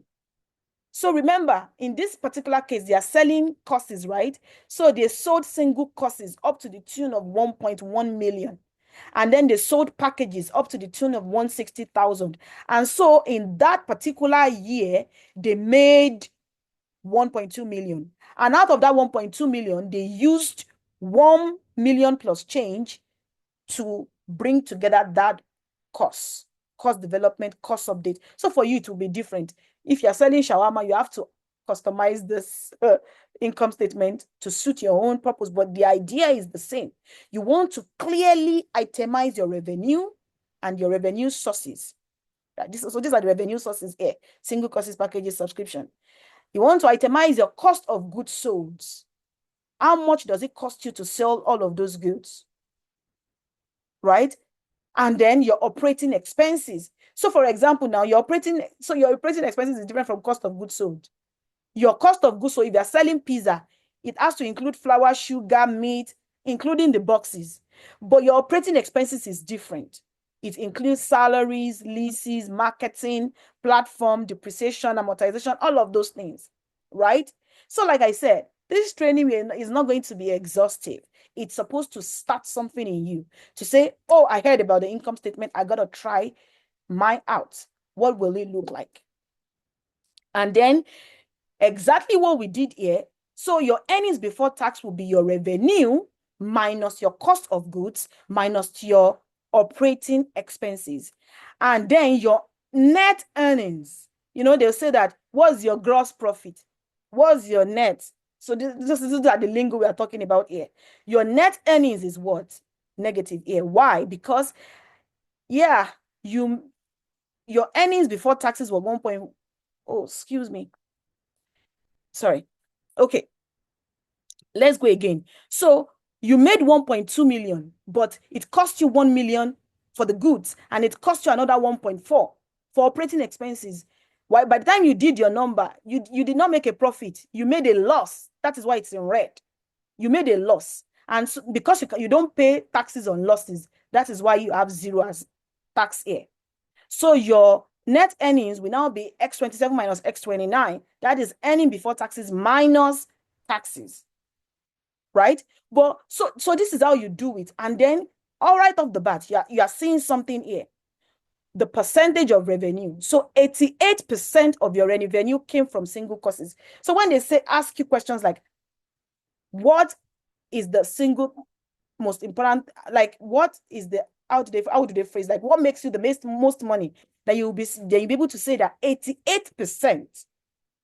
So remember, in this particular case, they are selling courses, right? So they sold single courses up to the tune of 1.1 million. And then they sold packages up to the tune of 160,000. And so in that particular year, they made 1.2 million. And out of that 1.2 million, they used 1 million plus change to bring together that cost development, cost update. So for you, it will be different. If you're selling shawarma, you have to customize this income statement to suit your own purpose, but the idea is the same. You want to clearly itemize your revenue and your revenue sources. So these are the revenue sources here: single courses, packages, subscription. You want to itemize your cost of goods sold. How much does it cost you to sell all of those goods? Right? And then your operating expenses. So for example, now your operating expenses is different from cost of goods sold. Your cost of goods sold, if you're selling pizza, it has to include flour, sugar, meat, including the boxes. But your operating expenses is different. It includes salaries, leases, marketing, platform, depreciation, amortization, all of those things, right? So like I said, this training is not going to be exhaustive. It's supposed to start something in you to say, oh, I heard about the income statement. I got to try mine out. What will it look like? And then exactly what we did here. So your earnings before tax will be your revenue minus your cost of goods minus your operating expenses. And then your net earnings. They'll say that, what's your gross profit? What's your net? So this is the lingo we are talking about here. Your net earnings is what? Negative here. Why? Because, yeah, your earnings before taxes were 1. Oh, excuse me. Sorry. Okay. Let's go again. So you made 1.2 million, but it cost you 1 million for the goods, and it cost you another 1.4 for operating expenses. Why? By the time you did your number, you did not make a profit. You made a loss. That is why it's in red. You made a loss. And so, because you don't pay taxes on losses, that is why you have 0 as tax here. So your net earnings will now be X27 minus X29. That is earning before taxes minus taxes. Right? But so this is how you do it. And then all right off the bat, you are seeing something here. The percentage of revenue. So 88% of your revenue came from single courses. So when they ask you questions like, what is the single most important, like what is the, how do they phrase, like what makes you the most money, that you'll be able to say that 88%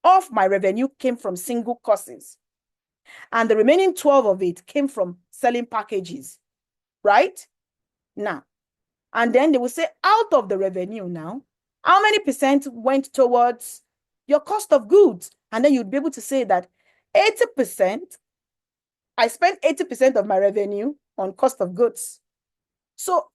of my revenue came from single courses, and the remaining 12 of it came from selling packages, right? Now, and then they will say, out of the revenue now, how many percent went towards your cost of goods? And then you'd be able to say that 80%, I spent 80% of my revenue on cost of goods. So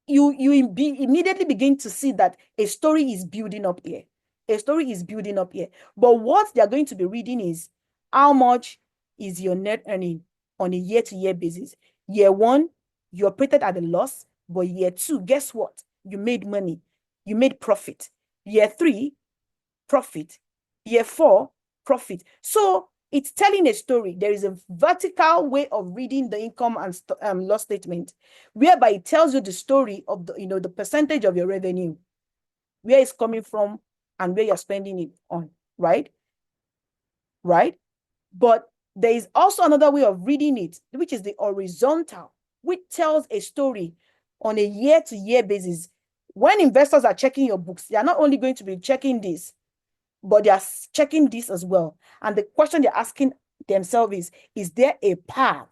you immediately begin to see that a story is building up here. A story is building up here. But what they're going to be reading is, how much is your net earning on a year-to-year basis. Year 1, you operated at a loss, but year 2, guess what? You made money. You made profit. Year 3, profit. Year 4, profit. So it's telling a story. There is a vertical way of reading the income and loss statement, whereby it tells you the story of the percentage of your revenue, where it's coming from and where you're spending it on, right? Right? But there is also another way of reading it, which is the horizontal, which tells a story on a year-to-year basis. When investors are checking your books, they are not only going to be checking this, but they are checking this as well. And the question they're asking themselves is there a path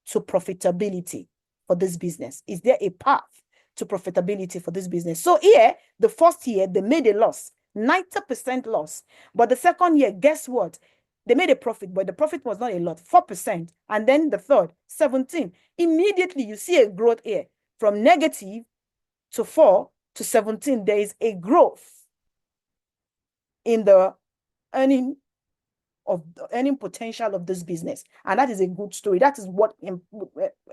to profitability for this business? Is there a path to profitability for this business? So here, the first year, they made a loss, 90% loss. But the second year, guess what? They made a profit, but the profit was not a lot, 4%. And then the third, 17. Immediately, you see a growth here from negative to 4 to 17. There is a growth in the earning potential of this business. And that is a good story. That is what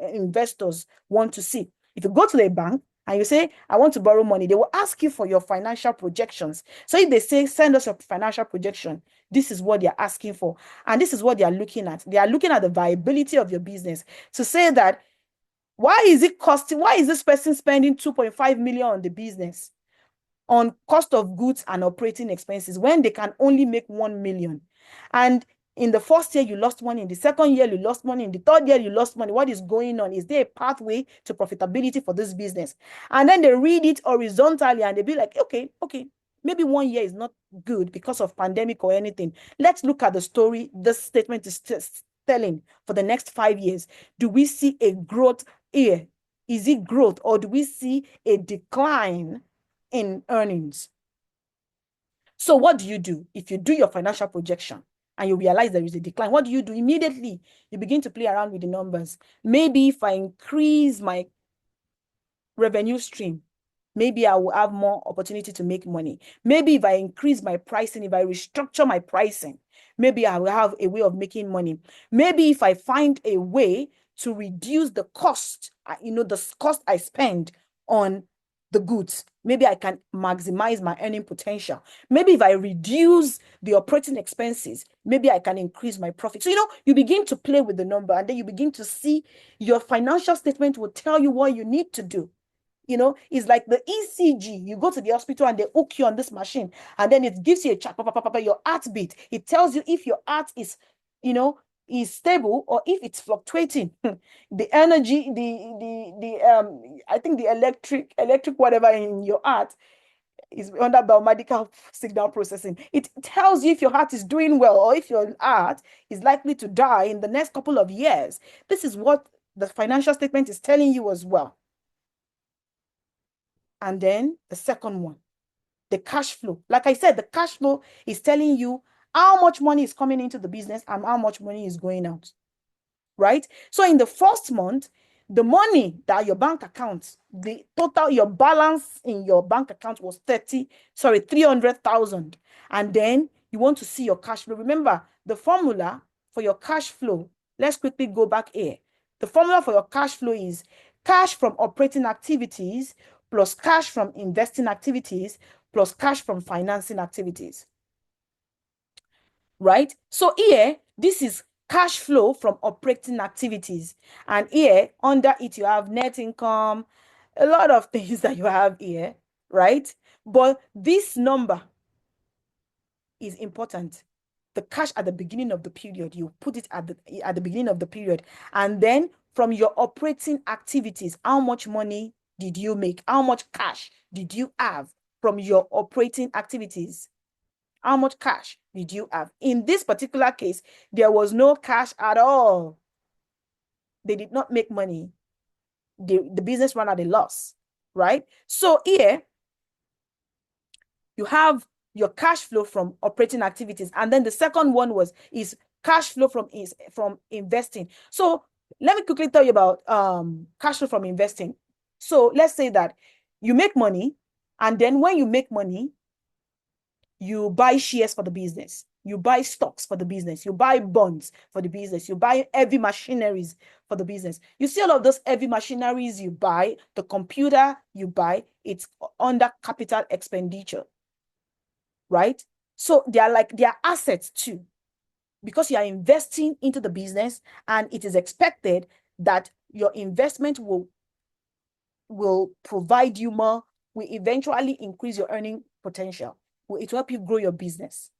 investors want to see. If you go to the bank and you say, I want to borrow money, they will ask you for your financial projections. So if they say, send us your financial projection, this is what they're asking for. And this is what they are looking at. They are looking at the viability of your business to say that, why is this person spending 2.5 million on the business, on cost of goods and operating expenses, when they can only make 1 million? And in the first year, you lost money. In the second year, you lost money. In the third year, you lost money. What is going on? Is there a pathway to profitability for this business? And then they read it horizontally and they be like, okay, maybe 1 year is not good because of pandemic or anything. Let's look at the story this statement is telling for the next 5 years. Do we see a growth here? Is it growth, or do we see a decline in earnings? So what do you do? If you do your financial projection and you realize there is a decline, what do you do? Immediately, you begin to play around with the numbers. Maybe if I increase my revenue stream, maybe I will have more opportunity to make money. Maybe if I increase my pricing, if I restructure my pricing, maybe I will have a way of making money. Maybe if I find a way to reduce the cost, the cost I spend on the goods, maybe I can maximize my earning potential. Maybe if I reduce the operating expenses, maybe I can increase my profit. So, you begin to play with the number, and then you begin to see your financial statement will tell you what you need to do. It's like the ECG. You go to the hospital and they hook you on this machine, and then it gives you a chart, your heartbeat. It tells you if your heart is stable or if it's fluctuating. The energy, I think the electric whatever in your heart is under biomedical signal processing. It tells you if your heart is doing well or if your heart is likely to die in the next couple of years. This is what the financial statement is telling you as well. And then the second one, the cash flow. Like I said, the cash flow is telling you how much money is coming into the business and how much money is going out, right? So in the first month, the money that your bank account, the total, your balance in your bank account was 300,000. And then you want to see your cash flow. Remember, the formula for your cash flow, let's quickly go back here. The formula for your cash flow is cash from operating activities plus cash from investing activities plus cash from financing activities, right? So here, this is cash flow from operating activities. And here, under it, you have net income, a lot of things that you have here, right? But this number is important. The cash at the beginning of the period, you put it at the beginning of the period. And then from your operating activities, how much money did you make? How much cash did you have from your operating activities? How much cash did you have? In this particular case, there was no cash at all. They did not make money. The business ran at a loss, right? So here, you have your cash flow from operating activities. And then the second one is cash flow from investing. So let me quickly tell you about cash flow from investing. So let's say that you make money, and then when you make money, you buy shares for the business. You buy stocks for the business. You buy bonds for the business. You buy heavy machineries for the business. You see all of those heavy machineries you buy, the computer you buy, it's under capital expenditure, right? So they are assets too, because you are investing into the business, and it is expected that your investment will provide you more, will eventually increase your earning potential. It will help you grow your business,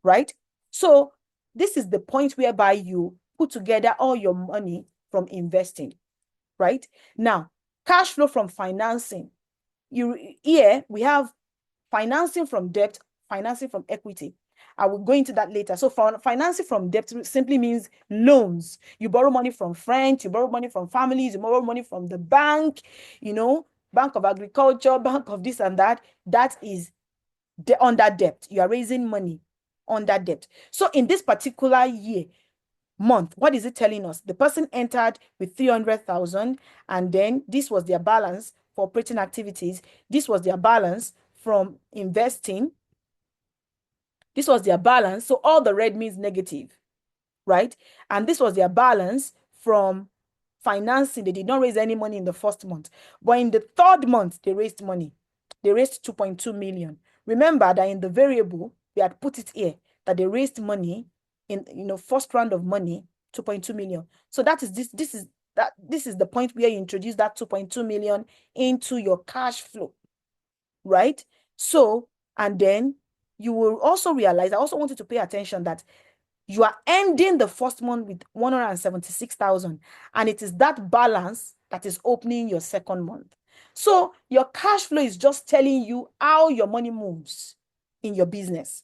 right? So this is the point whereby you put together all your money from investing, right? Now, cash flow from financing. Here we have financing from debt, financing from equity. I will go into that later. So financing from debt simply means loans. You borrow money from friends, you borrow money from families, you borrow money from the bank, Bank of Agriculture, bank of this and that. That is under debt. You are raising money under debt. So in this particular month, what is it telling us? The person entered with 300,000, and then this was their balance for operating activities. This was their balance from investing. This was their balance. So all the red means negative, right? And this was their balance from financing. They did not raise any money in the first month. But in the third month, they raised money. They raised 2.2 million. Remember that in the variable, we had put it here, that they raised money in, first round of money, 2.2 million. So that is this is the point where you introduce that 2.2 million into your cash flow, right? So, and then you will also realize, I also want you to pay attention that you are ending the first month with 176,000, and it is that balance that is opening your second month. So your cash flow is just telling you how your money moves in your business.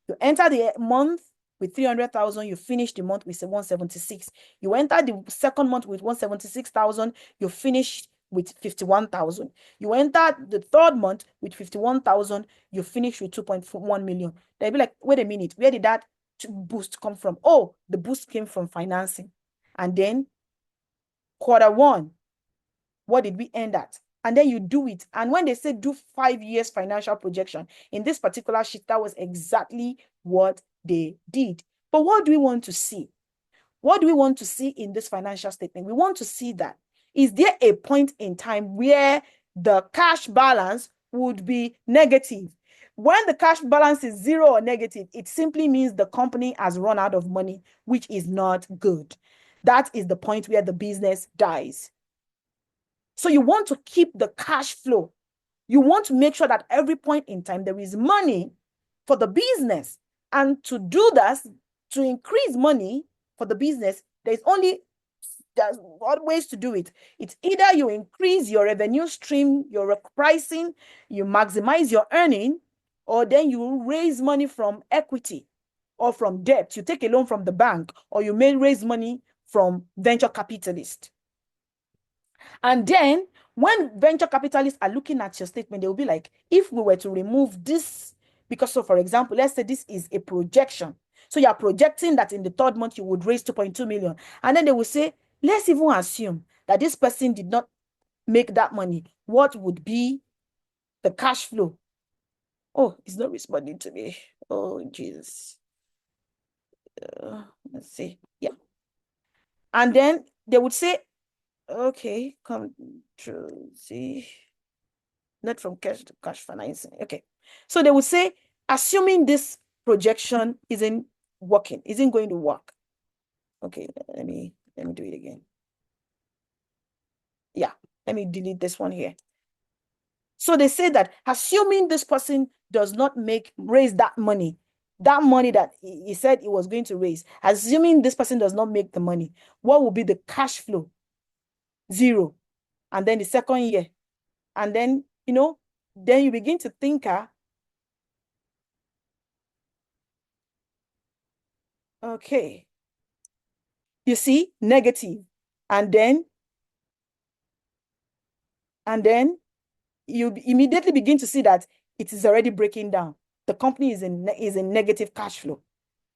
You enter the month with 300,000, you finish the month with 176. You enter the second month with 176,000, you finish with 51,000. You enter the third month with 51,000, you finish with 2.1 million. They'll be like, wait a minute, where did that boost come from? Oh, the boost came from financing. And then quarter one, what did we end at? And then you do it. And when they say do 5 years financial projection, in this particular sheet, that was exactly what they did. But what do we want to see? What do we want to see in this financial statement? We want to see that, is there a point in time where the cash balance would be negative? When the cash balance is zero or negative, it simply means the company has run out of money, which is not good. That is the point where the business dies. So you want to keep the cash flow. You want to make sure that every point in time there is money for the business. And to do that, to increase money for the business, there's ways to do it. It's either you increase your revenue stream, your pricing, you maximize your earning, or then you raise money from equity or from debt. You take a loan from the bank, or you may raise money from venture capitalists. And then when venture capitalists are looking at your statement, they will be like, if we were to remove this, because so for example, let's say this is a projection. So you're projecting that in the third month, you would raise 2.2 million. And then they will say, let's even assume that this person did not make that money. What would be the cash flow? Oh, it's not responding to me. Oh, Jesus. Let's see. Yeah. And then they would say, okay, come to see. Not from cash to cash financing. Okay. So they would say, assuming this projection isn't working, isn't going to work. Okay, let me do it again. Yeah, let me delete this one here. So they say that assuming this person does not raise that money that he said he was going to raise, assuming this person does not make the money, what will be the cash flow? Zero. And then the second year. And then, then you begin to think, okay, you see, negative. And then you immediately begin to see that it is already breaking down. The company is in negative cash flow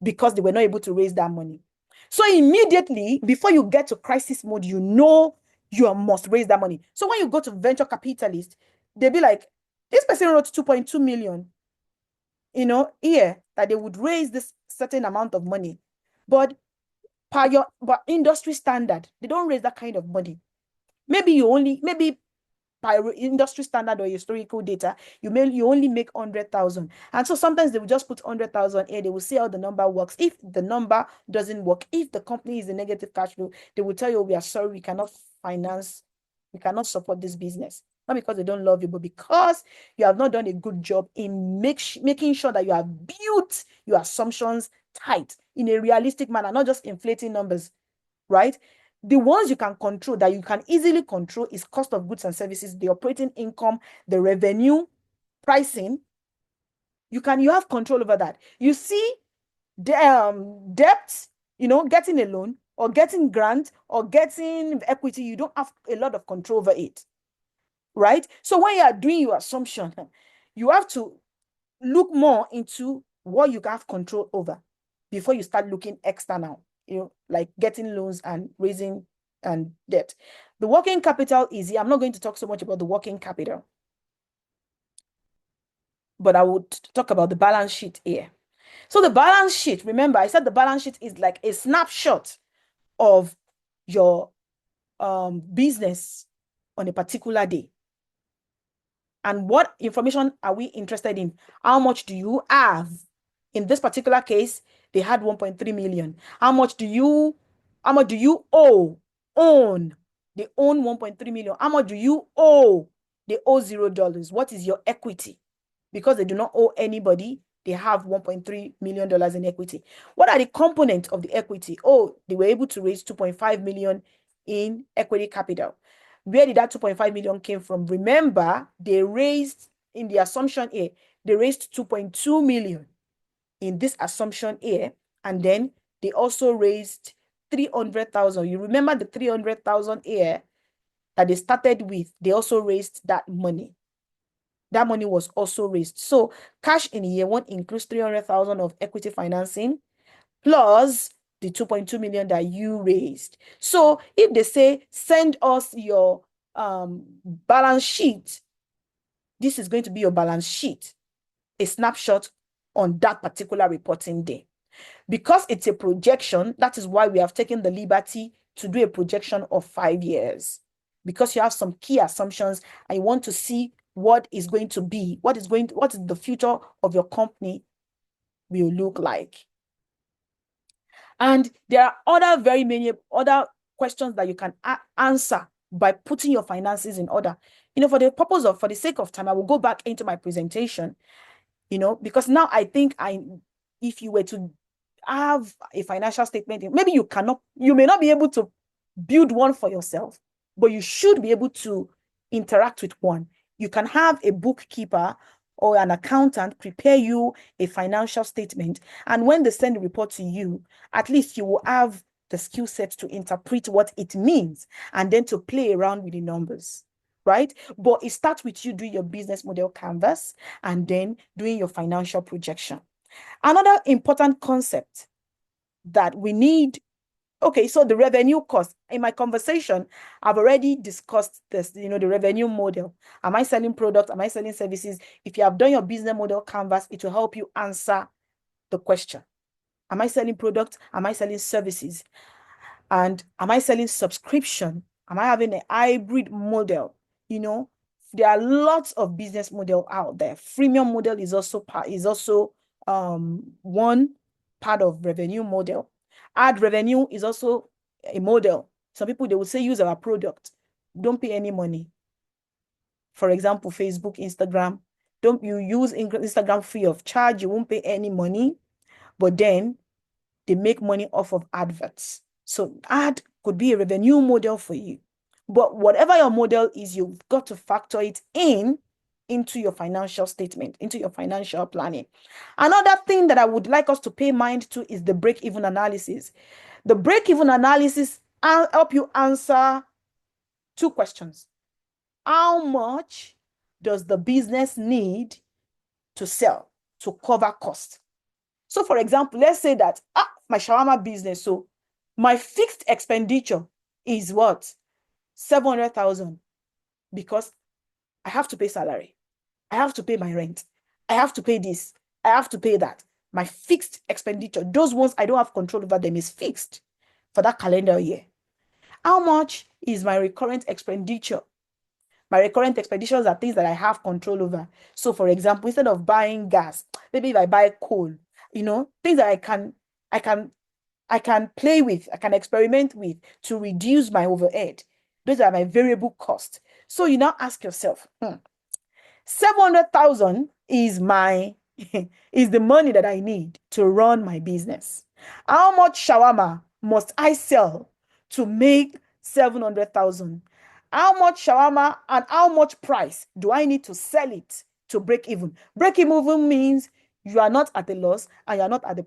because they were not able to raise that money. So immediately, before you get to crisis mode, you must raise that money. So when you go to venture capitalists, they'll be like, this person wrote 2.2 million here that they would raise this certain amount of money, but but industry standard, they don't raise that kind of money. Maybe by industry standard or historical data, you only make 100,000. And so sometimes they will just put 100,000 here. They will see how the number works. If the number doesn't work, if the company is a negative cash flow, they will tell you, we are sorry, we cannot support this business. Not because they don't love you, but because you have not done a good job in making sure that you have built your assumptions tight in a realistic manner, not just inflating numbers, right? The ones you can control, that you can easily control, is cost of goods and services, the operating income, the revenue, pricing. You have control over that. You see debt, getting a loan or getting grant or getting equity, you don't have a lot of control over it, right? So when you are doing your assumption, you have to look more into what you have control over before you start looking external, like getting loans and raising and debt. The working capital is here. I'm not going to talk so much about the working capital, but I would talk about the balance sheet here. So the balance sheet, remember, I said the balance sheet is like a snapshot of your business on a particular day. And what information are we interested in? How much do you have? In this particular case, they had 1.3 million. How much do you own? They own 1.3 million. How much do you owe? They owe $0. What is your equity? Because they do not owe anybody, they have $1.3 million in equity. What are the components of the equity? Oh, they were able to raise 2.5 million in equity capital. Where did that 2.5 million came from? Remember, they raised, in the assumption here, they raised 2.2 million in this assumption here, and then they also raised 300,000. You remember the 300,000 here that they started with, they also raised that money. That money was also raised. So cash in year one includes 300,000 of equity financing plus the 2.2 million that you raised. So if they say, send us your balance sheet, this is going to be your balance sheet, a snapshot on that particular reporting day. Because it's a projection, that is why we have taken the liberty to do a projection of 5 years. Because you have some key assumptions and you want to see what is going to be, what is the future of your company will look like. And there are very many other questions that you can answer by putting your finances in order. For the sake of time, I will go back into my presentation, because now I think if you were to have a financial statement, maybe you may not be able to build one for yourself, but you should be able to interact with one. You can have a bookkeeper or an accountant prepare you a financial statement. And when they send the report to you, at least you will have the skill set to interpret what it means and then to play around with the numbers, right? But it starts with you doing your business model canvas and then doing your financial projection. Another important concept that we need. Okay, so the revenue cost. In my conversation, I've already discussed this, the revenue model. Am I selling products? Am I selling services? If you have done your business model canvas, it will help you answer the question. Am I selling products? Am I selling services? And am I selling subscription? Am I having a hybrid model? There are lots of business model out there. Freemium model is also one part of revenue model. Ad revenue is also a model. Some people, they will say, use our product, don't pay any money. For example, Facebook, Instagram, don't you use Instagram free of charge, you won't pay any money, but then they make money off of adverts. So ad could be a revenue model for you. But whatever your model is, you've got to factor it into your financial statement, into your financial planning. Another thing that I would like us to pay mind to is the break-even analysis. The break-even analysis will help you answer 2 questions. How much does the business need to sell to cover costs? So for example, let's say that my shawarma business, so my fixed expenditure is what? 700,000, because I have to pay salary. I have to pay my rent. I have to pay this. I have to pay that. My fixed expenditure, those ones I don't have control over them, is fixed for that calendar year. How much is my recurrent expenditure? My recurrent expenditures are things that I have control over. So, for example, instead of buying gas, maybe if I buy coal, things that I can play with, I can experiment with to reduce my overhead. Those are my variable costs. So you now ask yourself, 700,000 is is the money that I need to run my business. How much shawarma must I sell to make 700,000? How much shawarma and how much price do I need to sell it to break even? Break even means you are not at a loss and you're not at the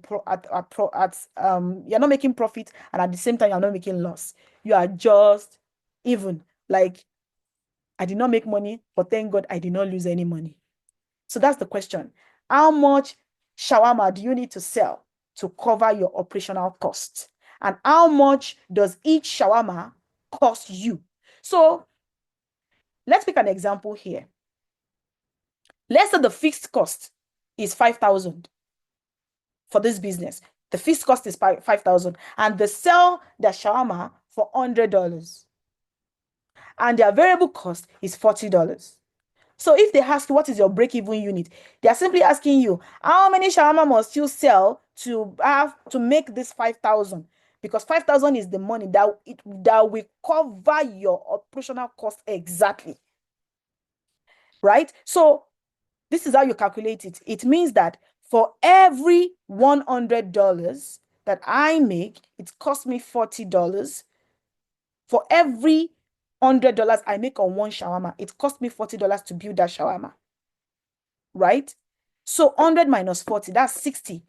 you're not making profit, and at the same time you're not making loss. You are just even. Like, I did not make money, but thank God I did not lose any money. So that's the question. How much shawarma do you need to sell to cover your operational costs? And how much does each shawarma cost you? So let's pick an example here. Let's say the fixed cost is 5,000 for this business. The fixed cost is 5,000, and they sell their shawarma for $100, and their variable cost is $40. So if they ask you, what is your break-even unit? They are simply asking you, how many shawarma must you sell to make this 5,000? Because 5,000 is the money that will cover your operational cost exactly. Right? So this is how you calculate it. It means that for every $100 that I make, it costs me $40. For every $100 I make on one shawarma, it costs me $40 to build that shawarma. Right? So 100 minus 40, that's 60.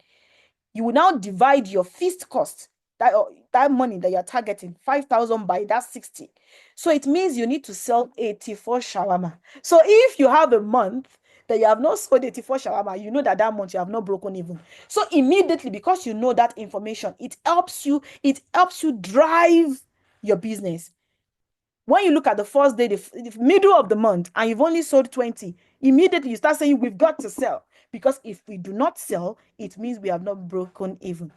You will now divide your fixed cost, that money that you're targeting, 5,000, by that 60. So it means you need to sell 84 shawarma. So if you have a month that you have not sold 84 shawarma, you know that month you have not broken even. So immediately, because you know that information, it helps you drive your business. When you look at the first day, the middle of the month, and you've only sold 20, immediately you start saying, we've got to sell. Because if we do not sell, it means we have not broken even.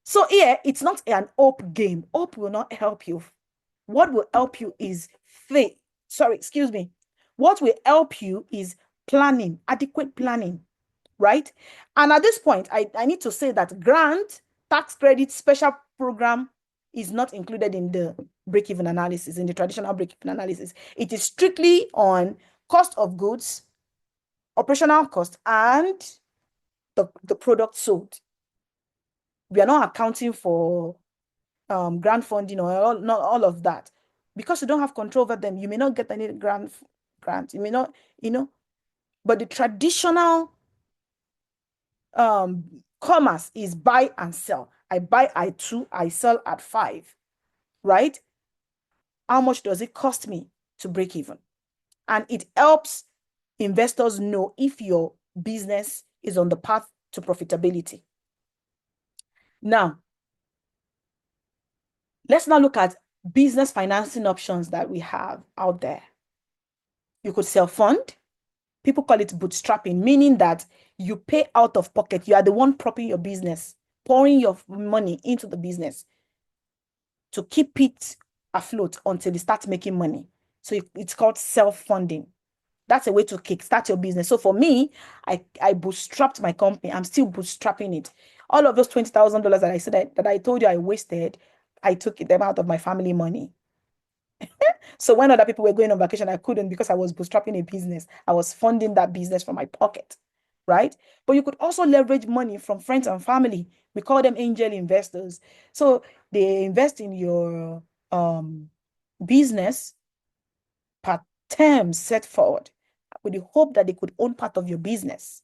So here, it's not an hope game. Hope will not help you. What will help you is faith. What will help you is planning, adequate planning, right? And at this point, I need to say that grant, tax credit, special program is not included in the break-even analysis, in the traditional break-even analysis. It is strictly on cost of goods, operational cost, and the product sold. We are not accounting for grant funding or not all of that, because you don't have control over them. You may not get any grant. You may not, but the traditional commerce is buy and sell. I buy at 2, I sell at 5, right? How much does it cost me to break even? And it helps investors know if your business is on the path to profitability. Now, let's now look at business financing options that we have out there. You could self-fund. People call it bootstrapping, meaning that you pay out of pocket. You are the one propping your business, pouring your money into the business to keep it afloat until it starts making money. So it's called self-funding. That's a way to kickstart your business. So for me, I bootstrapped my company. I'm still bootstrapping it. All of those $20,000 that I said that I told you I wasted, I took them out of my family money. So when other people were going on vacation, I couldn't, because I was bootstrapping a business. I was funding that business from my pocket, right? But you could also leverage money from friends and family. We call them angel investors. So they invest in your business per term set forward, with the hope that they could own part of your business.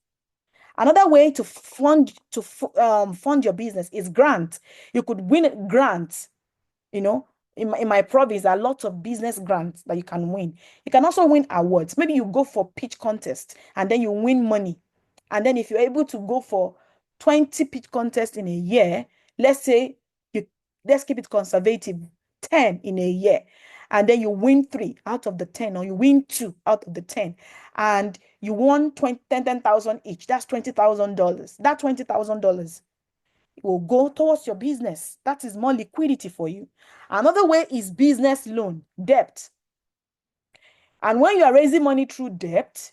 Another way to fund your business is grant. You could win grants. In my province, there are lots of business grants that you can win. You can also win awards. Maybe you go for pitch contest and then you win money. And then if you're able to go for 20 pitch contests in a year, let's keep it conservative, 10 in a year. and then you win 3 out of the 10, or you win 2 out of the 10, and you won 10,000 each, that's $20,000. That $20,000 will go towards your business. That is more liquidity for you. Another way is business loan, debt. And when you are raising money through debt,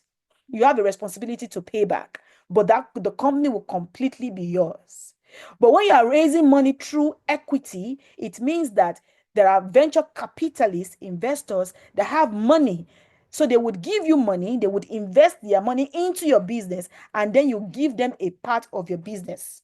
you have a responsibility to pay back, but that the company will completely be yours. But when you are raising money through equity, it means that there are venture capitalists, investors that have money. So they would give you money, they would invest their money into your business, and then you give them a part of your business.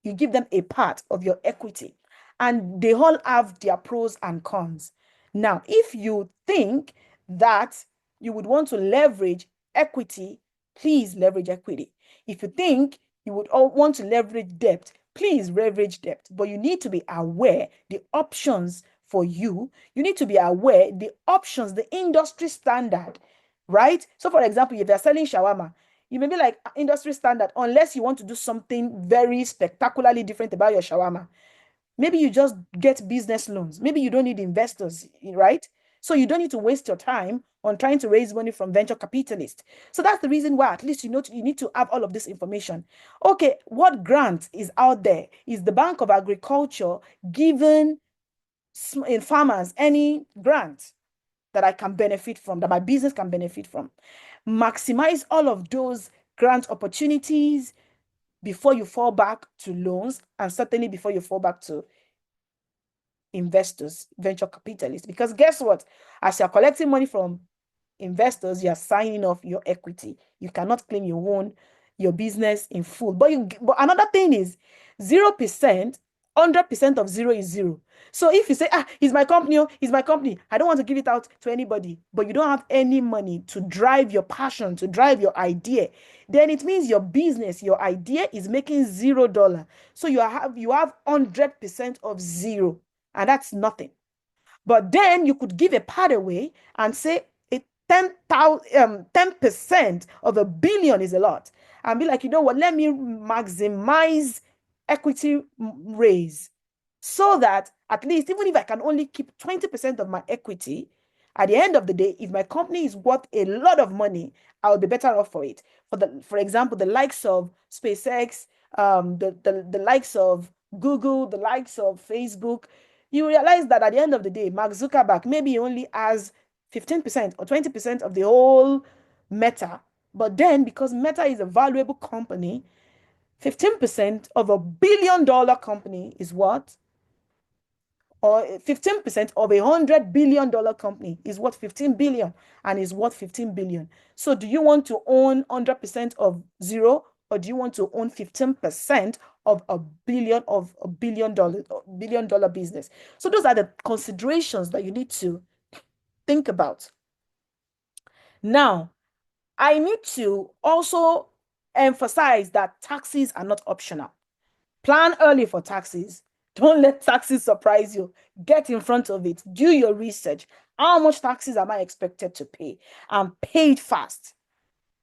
You give them a part of your equity. And they all have their pros and cons. Now, if you think that you would want to leverage equity, please leverage equity. If you think you would want to leverage debt, please leverage debt. But you need to be aware the options for you. You need to be aware the options, the industry standard, right? So, for example, if you're selling shawarma, you may be like industry standard, unless you want to do something very spectacularly different about your shawarma. Maybe you just get business loans. Maybe you don't need investors, right? So you don't need to waste your time on trying to raise money from venture capitalists. So that's the reason why at least you need to have all of this information. Okay, what grant is out there? Is the Bank of Agriculture giving farmers any grant that I can benefit from, that my business can benefit from? Maximize all of those grant opportunities before you fall back to loans, and certainly before you fall back to investors, venture capitalists. Because guess what? As you're collecting money from investors, you're signing off your equity. You cannot claim you own your business in full. But another thing is 0%, 100% of zero is zero. So if you say, it's my company, it's my company, I don't want to give it out to anybody, but you don't have any money to drive your passion, to drive your idea, then it means your business, your idea is making $0. So you have 100% of zero, and that's nothing. But then you could give a part away and say 10% of $1 billion is a lot, and be like, you know what, let me maximize equity raise, so that at least even if I can only keep 20% of my equity, at the end of the day, if my company is worth a lot of money, I will be better off for it. For example, the likes of SpaceX, the likes of Google, the likes of Facebook, you realize that at the end of the day, Mark Zuckerberg maybe only has 15% or 20% of the whole Meta. But then, because Meta is a valuable company, 15% of $1 billion company is what? Or 15% of $100 billion company is worth 15 billion, and is worth 15 billion. So do you want to own 100% of zero, or do you want to own 15% of $1 billion business? So those are the considerations that you need to think about. Now, I need to also emphasize that taxes are not optional. Plan early for taxes. Don't let taxes surprise you. Get in front of it. Do your research. How much taxes am I expected to pay? And pay it fast.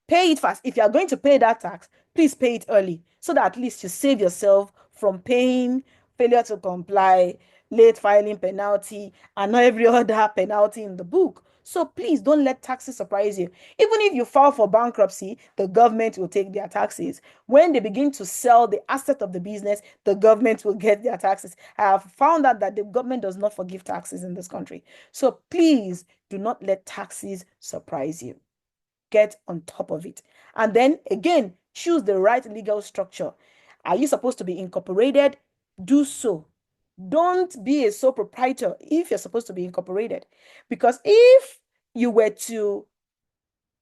Pay it fast. If you are going to pay that tax, please pay it early, so that at least you save yourself from paying failure to comply, late filing penalty, and every other penalty in the book. So please don't let taxes surprise you. Even if you file for bankruptcy, the government will take their taxes. When they begin to sell the asset of the business, the government will get their taxes. I have found out that the government does not forgive taxes in this country. So please do not let taxes surprise you. Get on top of it. And then again, choose the right legal structure. Are you supposed to be incorporated? Do so. Don't be a sole proprietor if you're supposed to be incorporated. Because if you were to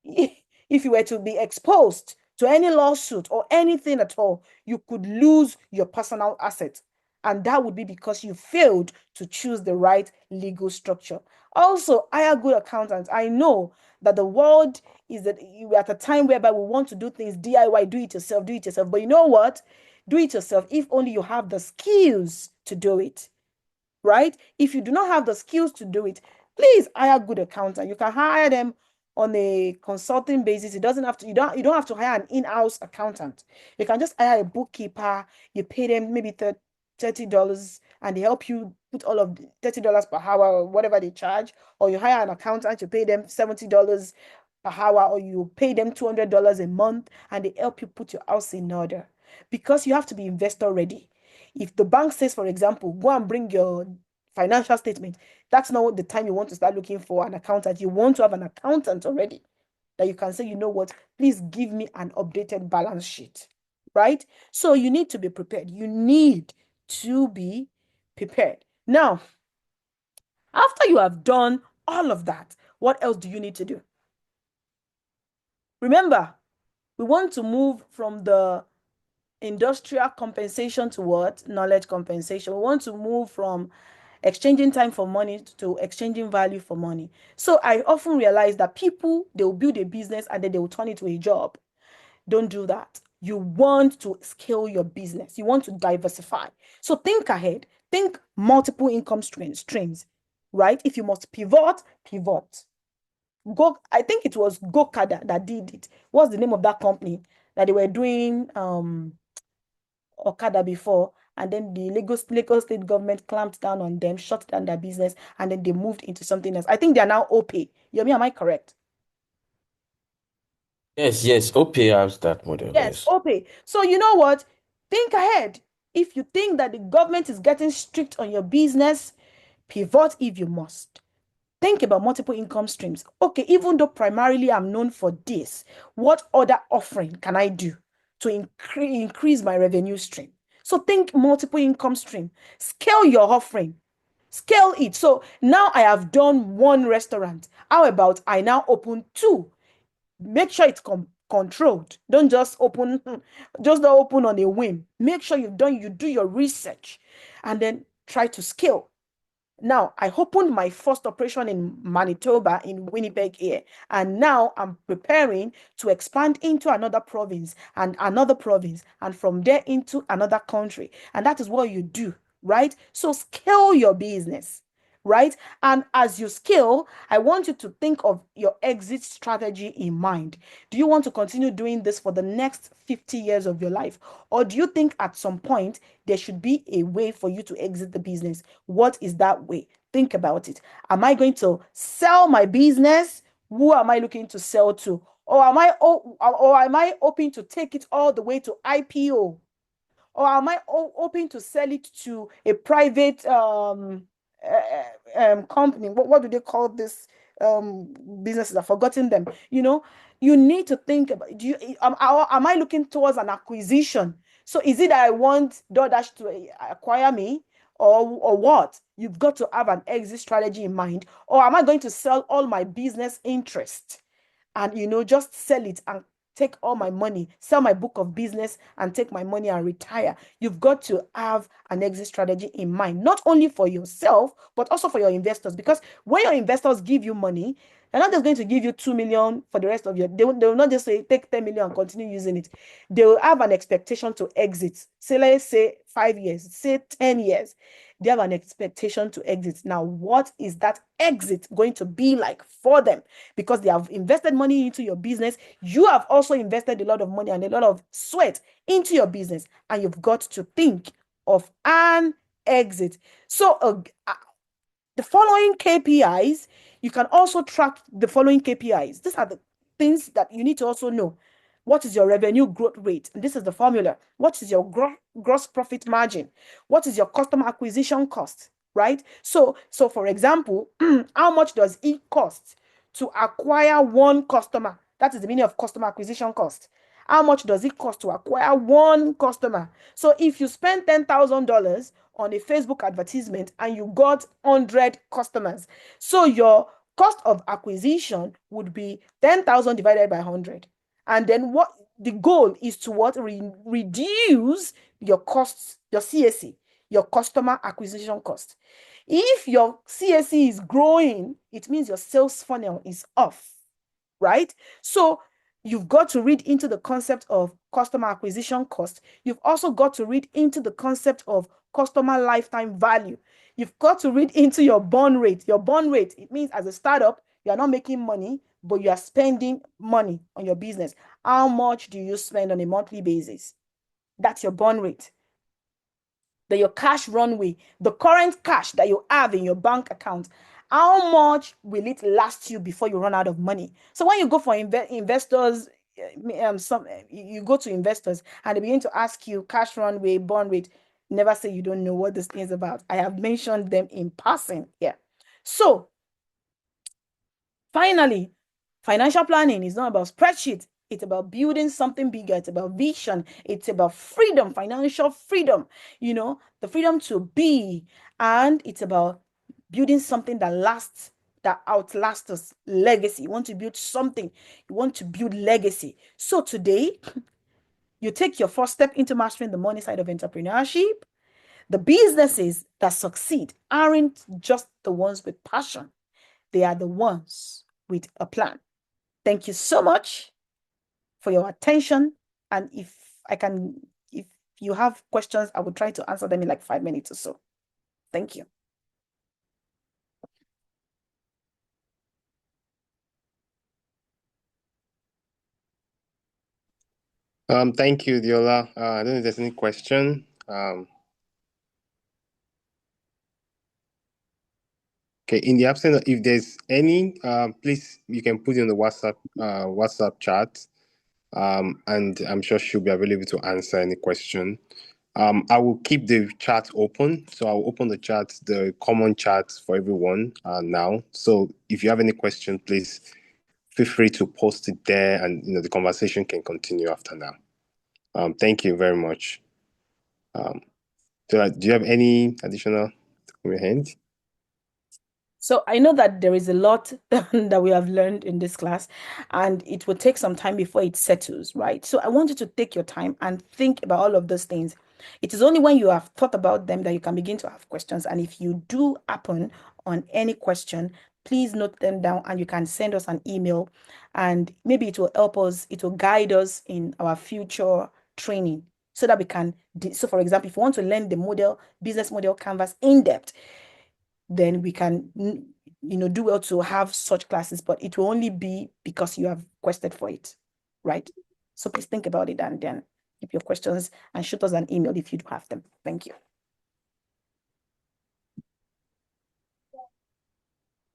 be exposed to any lawsuit or anything at all, you could lose your personal assets. And that would be because you failed to choose the right legal structure. Also, hire good accountants. I know that the world is that we're at a time whereby we want to do things DIY, do it yourself. But you know what? Do it yourself if only you have the skills to do it, right? If you do not have the skills to do it, please hire good accountant. You can hire them on a consulting basis. It doesn't have to, you don't have to hire an in-house accountant. You can just hire a bookkeeper. You pay them maybe $30 and they help you put all of $30 per hour or whatever they charge, or you hire an accountant, you pay them $70 per hour, or you pay them $200 a month, and they help you put your house in order. Because you have to be investor ready. If the bank says, for example, go and bring your financial statement, that's not the time you want to start looking for an accountant. You want to have an accountant already that you can say, you know what, please give me an updated balance sheet, right? So you need to be prepared. You need to be prepared. Now, after you have done all of that, what else do you need to do? Remember, we want to move from the industrial compensation to what? Knowledge compensation. We want to move from exchanging time for money to exchanging value for money. So I often realize that people, they will build a business and then they will turn it to a job. Don't do that. You want to scale your business. You want to diversify. So think ahead. Think multiple income streams, right? If you must pivot, pivot. I think it was Gokada that did it. What's the name of that company that they were doing Okada before? And then the Lagos state government clamped down on them, shut down their business, and then they moved into something else. I think they are now OPay. Yomi, am I correct? Yes, OPay has that model, Yes, yes. OPay. So you know what? Think ahead. If you think that the government is getting strict on your business, pivot if you must. Think about multiple income streams. Okay, even though primarily I'm known for this, what other offering can I do to increase my revenue stream? So think multiple income stream. Scale your offering. Scale it. So now I have done one restaurant. How about I now open two? Make sure it's controlled. Don't just open, just don't open on a whim. Make sure you do your research and then try to scale. Now, I opened my first operation in Manitoba, in Winnipeg here, and now I'm preparing to expand into another province, and from there into another country. And that is what you do, right? So scale your business, right? And as you scale, I want you to think of your exit strategy in mind. Do you want to continue doing this for the next 50 years of your life? Or do you think at some point there should be a way for you to exit the business? What is that way? Think about it. Am I going to sell my business? Who am I looking to sell to? Or am I hoping to take it all the way to IPO? Or am I hoping to sell it to a private company? What do they call this businesses? I've forgotten them. You need to think about, am I looking towards an acquisition? So is it that I want DoorDash to acquire me, or what? You've got to have an exit strategy in mind. Or am I going to sell all my business interest and just sell it and take all my money, sell my book of business and take my money and retire? You've got to have an exit strategy in mind, not only for yourself, but also for your investors. Because when your investors give you money, they're not just going to give you 2 million for the rest of they will not just say, take 10 million and continue using it. They will have an expectation to exit. Say, let's say 5 years, say 10 years. They have an expectation to exit. Now, what is that exit going to be like for them? Because they have invested money into your business. You have also invested a lot of money and a lot of sweat into your business, and you've got to think of an exit. So the following KPIs, you can also track the following KPIs. These are the things that you need to also know. What is your revenue growth rate? And this is the formula. What is your gross profit margin? What is your customer acquisition cost? Right? So for example, how much does it cost to acquire one customer? That is the meaning of customer acquisition cost. How much does it cost to acquire one customer? So if you spend $10,000 on a Facebook advertisement and you got 100 customers, so your cost of acquisition would be 10,000 divided by 100. And then what the goal is to reduce your costs, your CAC, your customer acquisition cost. If your CAC is growing, it means your sales funnel is off, right? So you've got to read into the concept of customer acquisition cost. You've also got to read into the concept of customer lifetime value. You've got to read into your burn rate. Your burn rate, it means as a startup, you are not making money, but you are spending money on your business. How much do you spend on a monthly basis? That's your burn rate. that your cash runway, the current cash that you have in your bank account, how much will it last you before you run out of money? So when you go for investors, you go to investors and they begin to ask you cash runway, burn rate, never say you don't know what this thing is about. I have mentioned them in passing here. So finally, financial planning is not about spreadsheets. It's about building something bigger. It's about vision. It's about freedom, financial freedom, the freedom to be. And it's about building something that lasts, that outlasts us, legacy. You want to build something. You want to build legacy. So today, you take your first step into mastering the money side of entrepreneurship. The businesses that succeed aren't just the ones with passion. They are the ones with a plan. Thank you so much for your attention. And if you have questions, I will try to answer them in like 5 minutes or so. Thank you. Thank you, Diola. I don't know if there's any question. Okay, in the absence of, if there's any, please, you can put it in the WhatsApp chat. And I'm sure she'll be available to answer any question. I will keep the chat open. So I'll open the chat, the common chat for everyone now. So if you have any question, please feel free to post it there, and the conversation can continue after now. Thank you very much. So do you have any additional hand? So I know that there is a lot that we have learned in this class, and it will take some time before it settles, right? So I want you to take your time and think about all of those things. It is only when you have thought about them that you can begin to have questions. And if you do happen on any question, please note them down and you can send us an email, and maybe it will help us, it will guide us in our future training so that we can, so for example, if you want to learn the business model canvas in depth, then we can, do well to have such classes, but it will only be because you have requested for it, right? So please think about it and then keep your questions and shoot us an email if you do have them. Thank you.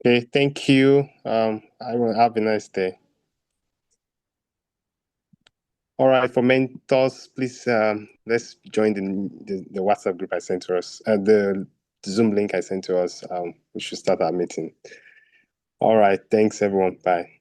Okay, thank you. I will have a nice day. All right, for mentors, please let's join the WhatsApp group I sent to us, the Zoom link I sent to us. We should start our meeting. All right, thanks everyone. Bye.